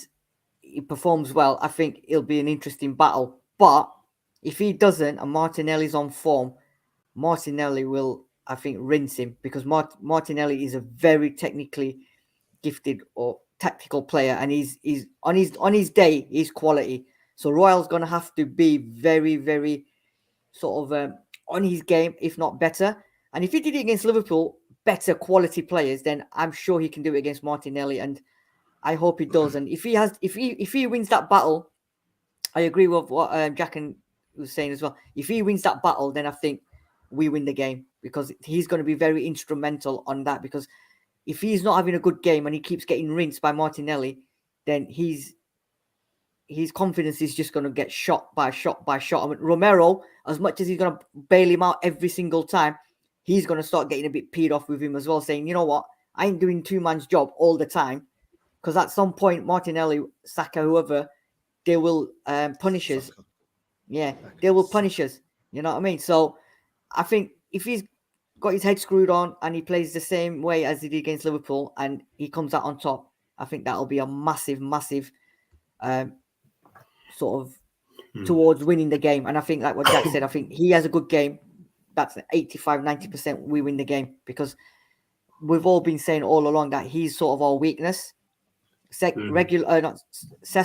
he performs well, I think it'll be an interesting battle. But if he doesn't, and Martinelli's on form, Martinelli will, I think, rinse him, because Martinelli is a very technically gifted or tactical player, and he's on his day, he's quality. So Royal's going to have to be very, very sort of on his game, if not better. And if he did it against Liverpool, better quality players, then I'm sure he can do it against Martinelli, and I hope he does. And if he wins that battle, I agree with what Jack was saying as well. If he wins that battle, then I think we win the game, because he's going to be very instrumental on that. Because if he's not having a good game and he keeps getting rinsed by Martinelli, then his confidence is just going to get shot by shot by shot. I mean, Romero, as much as he's going to bail him out every single time, he's going to start getting a bit peed off with him as well, saying, you know what, I ain't doing two-man's job all the time. Because at some point, Martinelli, Saka, whoever, they will punish us. Yeah, they will punish us. You know what I mean? So I think if he's got his head screwed on and he plays the same way as he did against Liverpool and he comes out on top, I think that'll be a massive, massive sort of towards winning the game. And I think, like what Jack said, I think he has a good game. That's 85-90% we win the game, because we've all been saying all along that he's sort of our weakness. Cess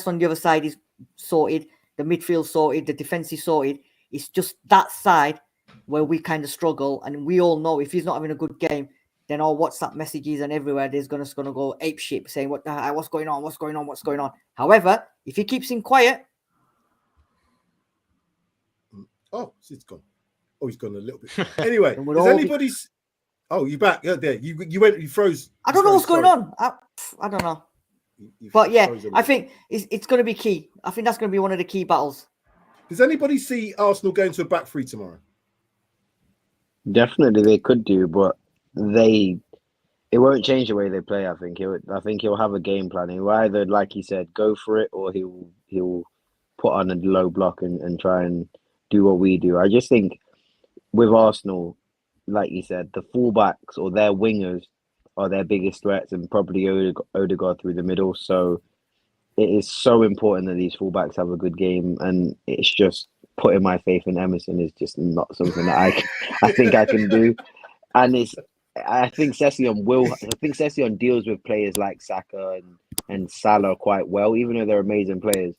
on the other side is sorted, the midfield sorted, the defense is sorted. It's just that side where we kind of struggle, and we all know if he's not having a good game, then all WhatsApp messages and everywhere there's gonna go ape shit, saying what's going on. However, if he keeps him quiet, Sid's gone. Oh, he's gone a little bit. Anyway, does anybody? Oh, you back? Yeah, there. You froze. I don't know what's going on. I don't know. But yeah, I think it's going to be key. I think that's going to be one of the key battles. Does anybody see Arsenal going to a back three tomorrow? Definitely, they could do, but it won't change the way they play. I think he'll have a game plan. He'll either, like he said, go for it, or he'll put on a low block and try and do what we do. I just think with Arsenal, like you said, the fullbacks or their wingers are their biggest threats, and probably Odegaard through the middle. So it is so important that these fullbacks have a good game, and it's just putting my faith in Emerson is just not something that I think I can do. And I think Session deals with players like Saka and Salah quite well, even though they're amazing players.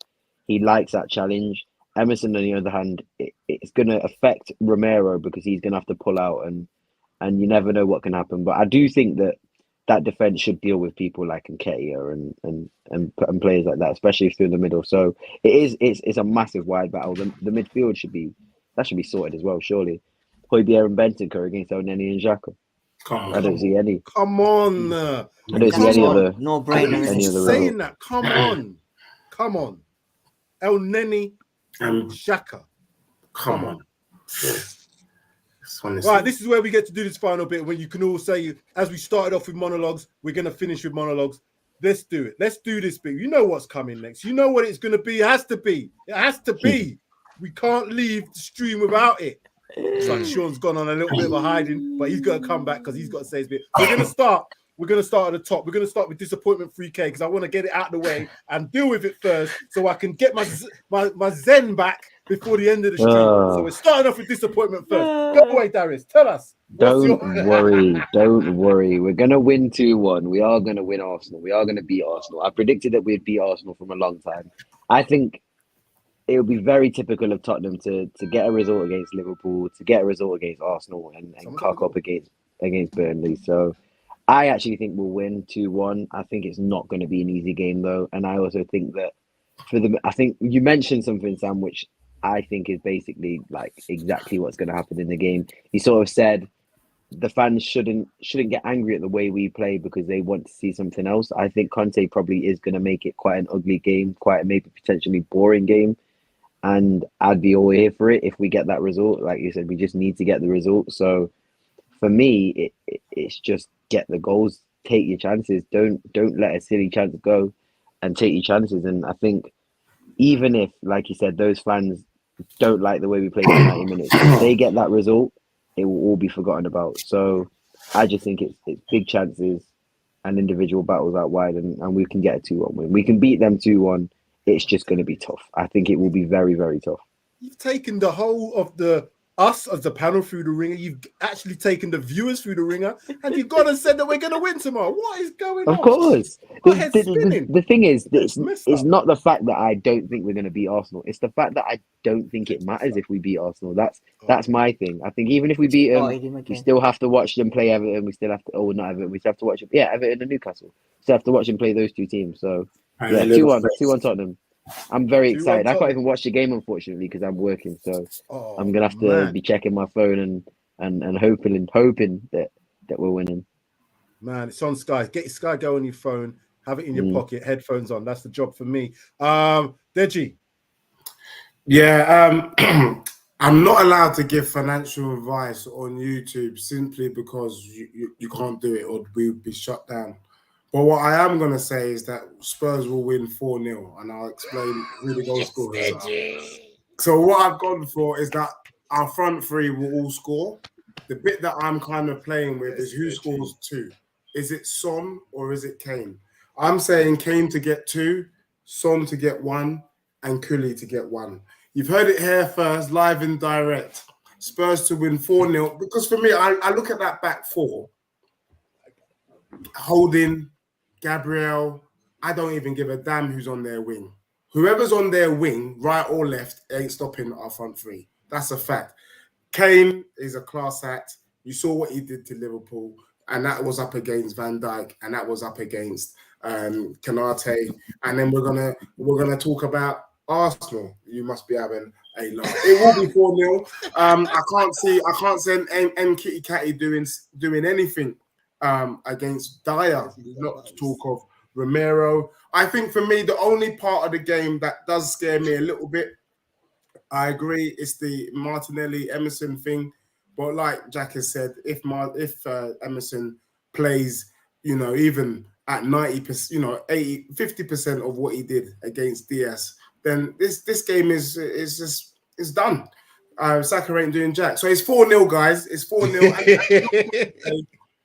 He likes that challenge. Emerson, on the other hand, it's going to affect Romero because he's going to have to pull out, and you never know what can happen. But I do think that defense should deal with people like Nketiah and players like that, especially through the middle. So it's a massive wide battle. The midfield should be sorted as well, surely. Højbjerg and Bentancur against Elneny and Xhaka. I don't see any. Come on. I don't see any other. No brainer. Saying that. Come on. Elneny and Xhaka. Come on. Right, this is where we get to do this final bit when you can all say, as we started off with monologues, we're going to finish with monologues. Let's do it. Let's do this bit. You know what's coming next. You know what it's going to be. It has to be. It has to be. We can't leave the stream without it. It's like Sean's gone on a little bit of a hiding, but he's going to come back because he's got to say his bit. We're going to start at the top. We're going to start with disappointment 3K because I want to get it out of the way and deal with it first so I can get my zen back before the end of the stream. So we're starting off with disappointment first. Go away, Darius. Tell us. Don't worry. We're going to win 2-1. We are going to win Arsenal. We are going to beat Arsenal. I predicted that we'd beat Arsenal from a long time. I think it would be very typical of Tottenham to get a result against Liverpool, to get a result against Arsenal and cock up against Burnley. So I actually think we'll win 2-1. I think it's not going to be an easy game though. And I also think that I think you mentioned something, Sam, which I think is basically like exactly what's going to happen in the game. You sort of said the fans shouldn't get angry at the way we play because they want to see something else. I think Conte probably is going to make it quite an ugly game, quite a maybe potentially boring game. And I'd be all here for it if we get that result. Like you said, we just need to get the result. So for me, it's just get the goals, take your chances. Don't let a silly chance go and take your chances. And I think even if, like you said, those fans don't like the way we play for 90 minutes, if they get that result, it will all be forgotten about. So I just think it's big chances and individual battles out wide, and we can get a 2-1 win. We can beat them 2-1. It's just going to be tough. I think it will be very, very tough. You've taken the whole of us as the panel through the ringer. You've actually taken the viewers through the ringer, and you've gone and said that we're going to win tomorrow. What is going on? Of course. The thing is, it's not the fact that I don't think we're going to beat Arsenal. It's the fact that I don't think it matters if we beat Arsenal. That's my thing. I think even if we beat them, we still have to watch them play Everton. We still have to, not Everton. We still have to watch them. Yeah, Everton and Newcastle. Still have to watch them play those two teams. So yeah, 2-1 Tottenham. I'm very excited. I can't even watch the game, unfortunately, because I'm working. So I'm gonna have to be checking my phone and hoping that we're winning. Man, it's on Sky. Get your Sky Go on your phone. Have it in your pocket. Headphones on. That's the job for me. Deji. Yeah. I'm not allowed to give financial advice on YouTube simply because you can't do it or we'll be shut down. But what I am going to say is that Spurs will win 4-0, and I'll explain who the goal scorers are. So what I've gone for is that our front three will all score. The bit that I'm kind of playing with is who scores 2. Is it Son or is it Kane? I'm saying Kane to get 2, Son to get 1, and Cooley to get 1. You've heard it here first, live and direct. Spurs to win 4-0. Because for me, I look at that back four. Holding, Gabriel, I don't even give a damn who's on their wing. Whoever's on their wing, right or left, ain't stopping our front three. That's a fact. Kane is a class act. You saw what he did to Liverpool, and that was up against Van Dijk, and that was up against Canate. And then we're gonna talk about Arsenal. You must be having a laugh. It will be 4-0. I can't see M Kitty Catty doing anything against Dyer, not to talk of Romero. I think for me, the only part of the game that does scare me a little bit, I agree, it's the Martinelli Emerson thing. But like Jack has said, if Emerson plays, even at 90%, 80, 50% of what he did against Diaz, then this game is done. Saka ain't doing jack. So it's 4-0, guys. It's 4-0.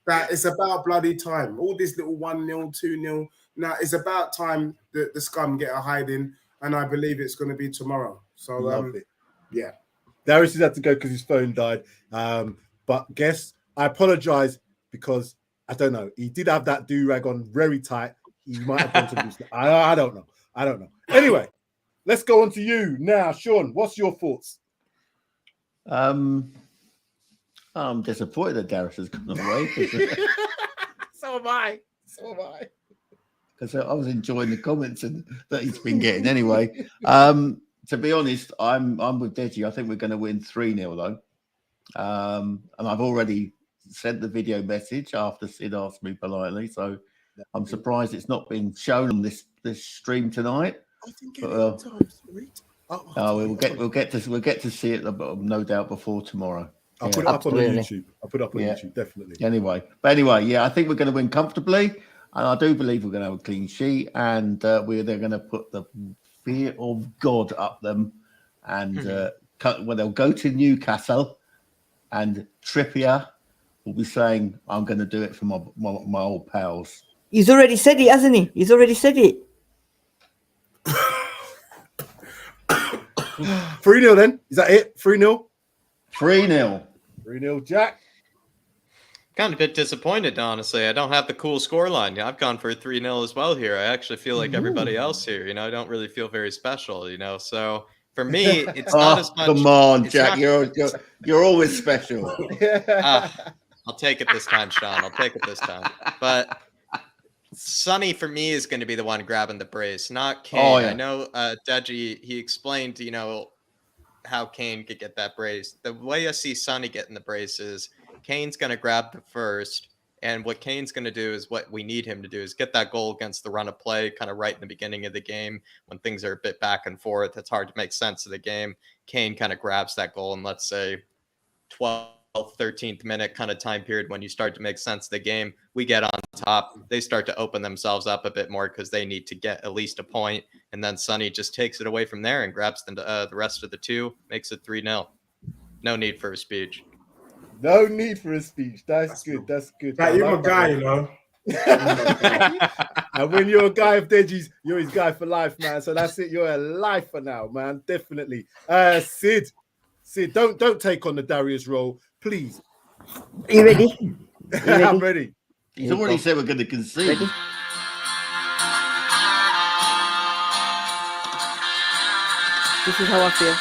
That it's about bloody time. All this little 1-0, 2-0. Now it's about time that the scum get a hiding, and I believe it's going to be tomorrow. So love it. Yeah. Darius has had to go because his phone died. But guess I apologize because I don't know. He did have that do-rag on very tight. He might have gone to lose. I don't know. I don't know. Anyway, let's go on to you now, Sean. What's your thoughts? I'm disappointed that Darius has gone away. So am I. Because I was enjoying the comments that he's been getting anyway. To be honest, I'm with Deji. I think we're going to win 3-0 though. And I've already sent the video message after Sid asked me politely. So I'm surprised it's not been shown on this stream tonight. We'll get to see it, no doubt, before tomorrow. I'll put it up on YouTube. YouTube, definitely. Anyway, yeah, I think we're going to win comfortably, and I do believe we're going to have a clean sheet, and they're going to put the fear of God up them, and they'll go to Newcastle, and Trippier will be saying, "I'm going to do it for my old pals." He's already said it, hasn't he? He's already said it. 3-0 then? Is that it? 3-0? 3-0. 3-0, Jack. Kind of a bit disappointed, honestly. I don't have the cool scoreline. I've gone for a 3-0 as well here. I actually feel like everybody else here. I don't really feel very special. So for me, it's not as much. Come on, Jack. You're always special. I'll take it this time, Sean. I'll take it this time. But Sonny for me is going to be the one grabbing the brace, not Kane. Oh, yeah. I know Deji, he explained, how Kane could get that brace. The way I see Sonny getting the brace is Kane's going to grab the first, and what Kane's going to do is what we need him to do is get that goal against the run of play kind of right in the beginning of the game when things are a bit back and forth. It's hard to make sense of the game. Kane kind of grabs that goal in, let's say, 12th, 13th minute kind of time period when you start to make sense of the game. We get on top. They start to open themselves up a bit more because they need to get at least a point. And then Sonny just takes it away from there and grabs the rest of the two, makes it 3-0. No need for a speech. No need for a speech. That's good. Like, you're my guy, And when you're a guy of Deji's, you're his guy for life, man. So that's it. You're a lifer now, man. Definitely. Sid, don't take on the Darius role, please. Are you ready? I'm ready. He's already said we're going to concede. Ready? This is how I feel.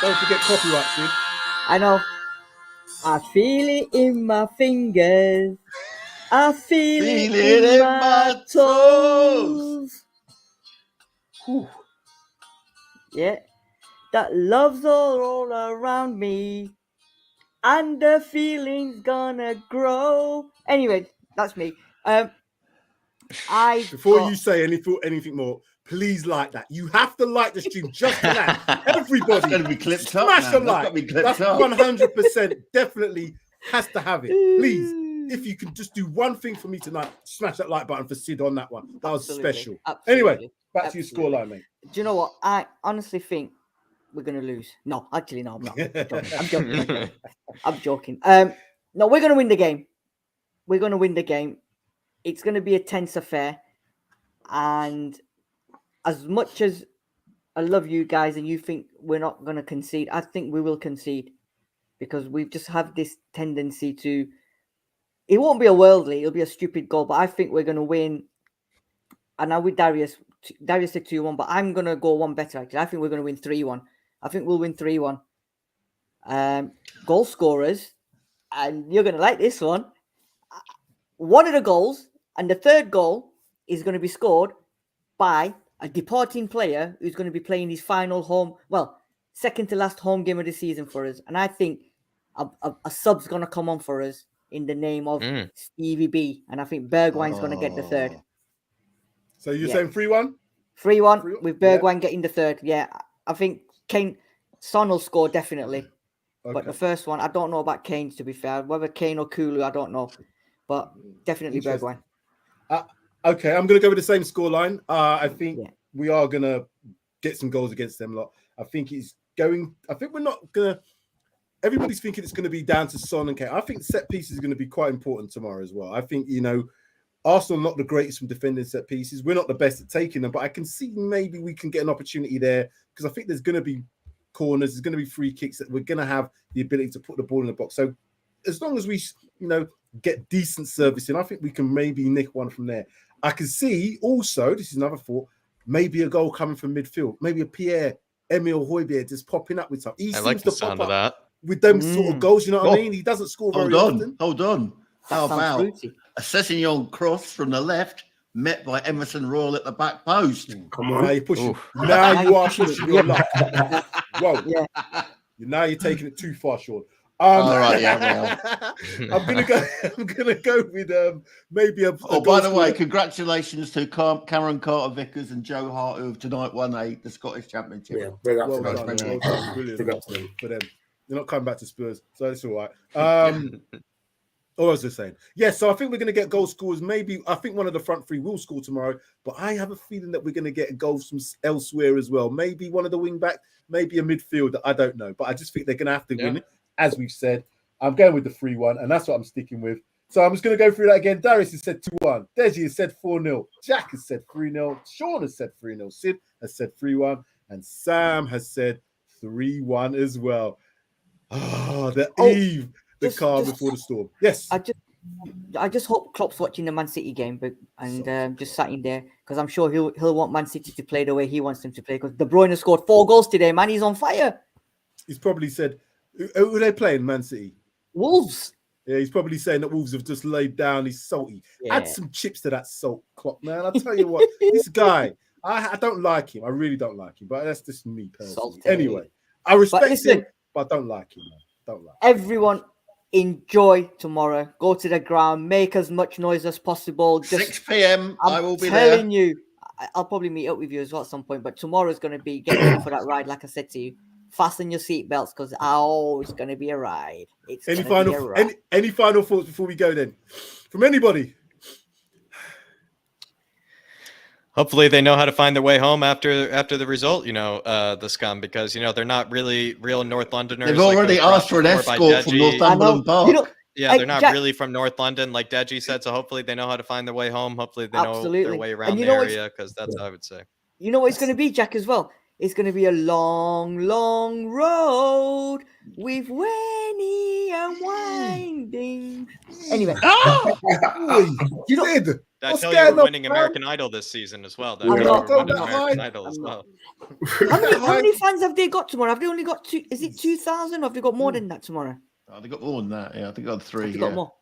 Don't forget copyright, Sid. I know. I feel it in my fingers. I feel it in my toes. Whew. Yeah. That love's all around me. And the feeling's gonna grow. Anyway, that's me. Before you say anything more, please like that. You have to like the stream just for that. Everybody, it's going to be clipped up. Smash a like. That's 100% definitely has to have it. Please, if you can just do one thing for me tonight, smash that like button for Sid on that one. That was special. Absolutely. Anyway, back to your scoreline, mate. Do you know what? I honestly think we're going to lose. No, actually, no, I'm not. I'm joking. I'm joking. No, we're going to win the game. We're going to win the game. It's going to be a tense affair. And as much as I love you guys and you think we're not going to concede, I think we will concede because we just have this tendency to, it won't be a worldly, it'll be a stupid goal, but I think we're going to win. And now with Darius said 2-1, but I'm going to go one better, actually. I think we're going to win 3-1. I think we'll win 3-1. Goal scorers, and you're going to like this one. One of the goals and the third goal is going to be scored by a departing player who's going to be playing his final second to last home game of the season for us. And I think a sub's going to come on for us in the name of Stevie B. And I think Bergwijn's going to get the third. So you're saying 3-1? 3-1 with Bergwijn getting the third. Yeah, I think Son will score definitely. Okay. But the first one, I don't know about Kane, to be fair. Whether Kane or Kulu, I don't know. But definitely Bergwijn. Okay, I'm going to go with the same scoreline. I think we are going to get some goals against them lot. I think it's going. I think we're not gonna. Everybody's thinking it's going to be down to Son and Kane. I think set pieces are going to be quite important tomorrow as well. I think, you know, Arsenal not the greatest from defending set pieces. We're not the best at taking them, but I can see maybe we can get an opportunity there because I think there's going to be corners, there's going to be free kicks that we're going to have the ability to put the ball in the box. So as long as we, you know, get decent servicing, I think we can maybe nick one from there. I can see also, this is another thought, maybe a goal coming from midfield, maybe a Pierre-Emile Højbjerg just popping up with something. I like the sound of that. With them sort of goals, you know what I mean? He doesn't score very often. Hold on. How about a Sessegnon cross from the left, met by Emerson Royal at the back post? Come on. Now you're pushing. Now you are pushing your luck. Whoa. Yeah. Now you're taking it too far, Sean. All right, yeah. Well. I'm gonna go with maybe a. By the way, congratulations to Cameron Carter-Vickers and Joe Hart, who have tonight won the Scottish Championship. Yeah, brilliant. Brilliant for them. They're not coming back to Spurs, so it's all right. What was I saying? Yes, so I think we're going to get goal scorers. Maybe I think one of the front three will score tomorrow, but I have a feeling that we're going to get goals from elsewhere as well. Maybe one of the wing back, maybe a midfielder. I don't know, but I just think they're going to have to win it. As we've said, I'm going with the 3-1, and that's what I'm sticking with. So I'm just going to go through that again. Darius has said 2-1. Deji has said 4-0. Jack has said 3-0. Sean has said 3-0. Sid has said 3-1, and Sam has said 3-1 as well. Oh, the calm before the storm. Yes. I just hope Klopp's watching the Man City game, and just sat in there because I'm sure he'll want Man City to play the way he wants them to play. Because De Bruyne has scored 4 goals today, man. He's on fire. He's probably said, who are they playing? Man City. Wolves. Yeah, he's probably saying that Wolves have just laid down. He's salty. Yeah. Add some chips to that salt, Klopp, man. I'll tell you what, this guy, I don't like him. I really don't like him, but that's just me personally. Salty. Anyway, I respect him. But I don't like him, man. Don't like him. Everyone enjoy tomorrow. Go to the ground. Make as much noise as possible. 6 p.m. I will be there. I'm there. telling you, I'll probably meet up with you as well at some point. But tomorrow's going to be getting ready for that ride. Like I said to you, fasten your seatbelts because it's going to be a ride. Any final thoughts before we go then? From anybody? Hopefully they know how to find their way home after the result, the scum, because, they're not really real North Londoners. They've already asked for an escort from Northumberland Park. They're not really from North London, like Deji said, so hopefully they know how to find their way home. Hopefully they know their way around the area, because that's what I would say. You know what it's going to be, Jack, as well? It's going to be a long, long road with winding and winding. Anyway. You know, I tell you, we're winning American Idol this season as well. How many fans have they got tomorrow? Have they only got 2? Is it 2,000 or have they got more than that tomorrow? Oh, they got more than that. Yeah, I think they got 3. They got more.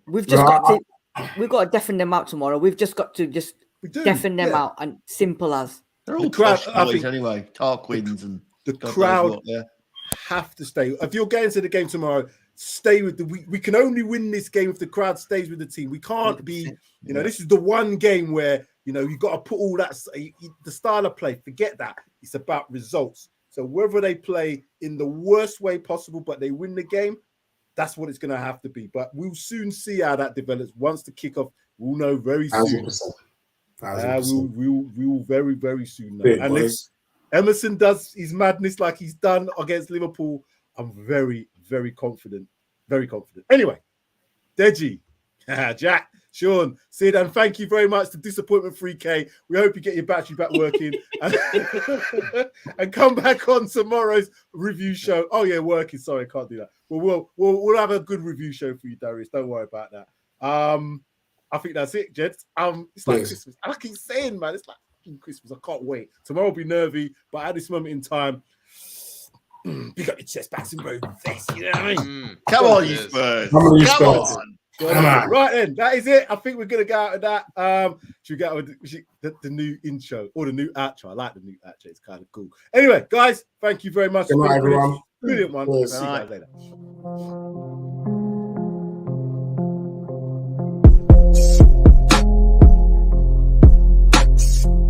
We've got to deafen them out tomorrow. We've just got to deafen them out, and simple as. They're all crowd boys anyway. Tarquins and the crowd have to stay. If you're getting to the game tomorrow, stay with we can only win this game if the crowd stays with the team. We can't be, this is the one game where, you've got to put all that, the style of play, forget that. It's about results. So whether they play in the worst way possible, but they win the game, that's what it's going to have to be. But we'll soon see how that develops. Once the kickoff, we'll know very soon. 1,000%. We will very, very soon know. And if Emerson does his madness like he's done against Liverpool, I'm very, very confident. Very confident. Anyway, Deji, Jack, Sean, Sid, and thank you very much to Disappointment 3K. We hope you get your battery back working and come back on tomorrow's review show. Oh yeah, working. Sorry, I can't do that. But we'll have a good review show for you, Darius. Don't worry about that. I think that's it, gents. It's like Christmas. I keep saying, man, it's like Christmas. I can't wait. Tomorrow will be nervy, but at this moment in time, pick up your chest, Paxton Road vest. You know what I mean? Come on, you Spurs. Come on. Right then, that is it. I think we're gonna go out of that. Should we get out with the new intro or the new outro? I like the new outro. It's kind of cool. Anyway, guys, thank you very much. Good night, everyone. Brilliant one. See you guys later.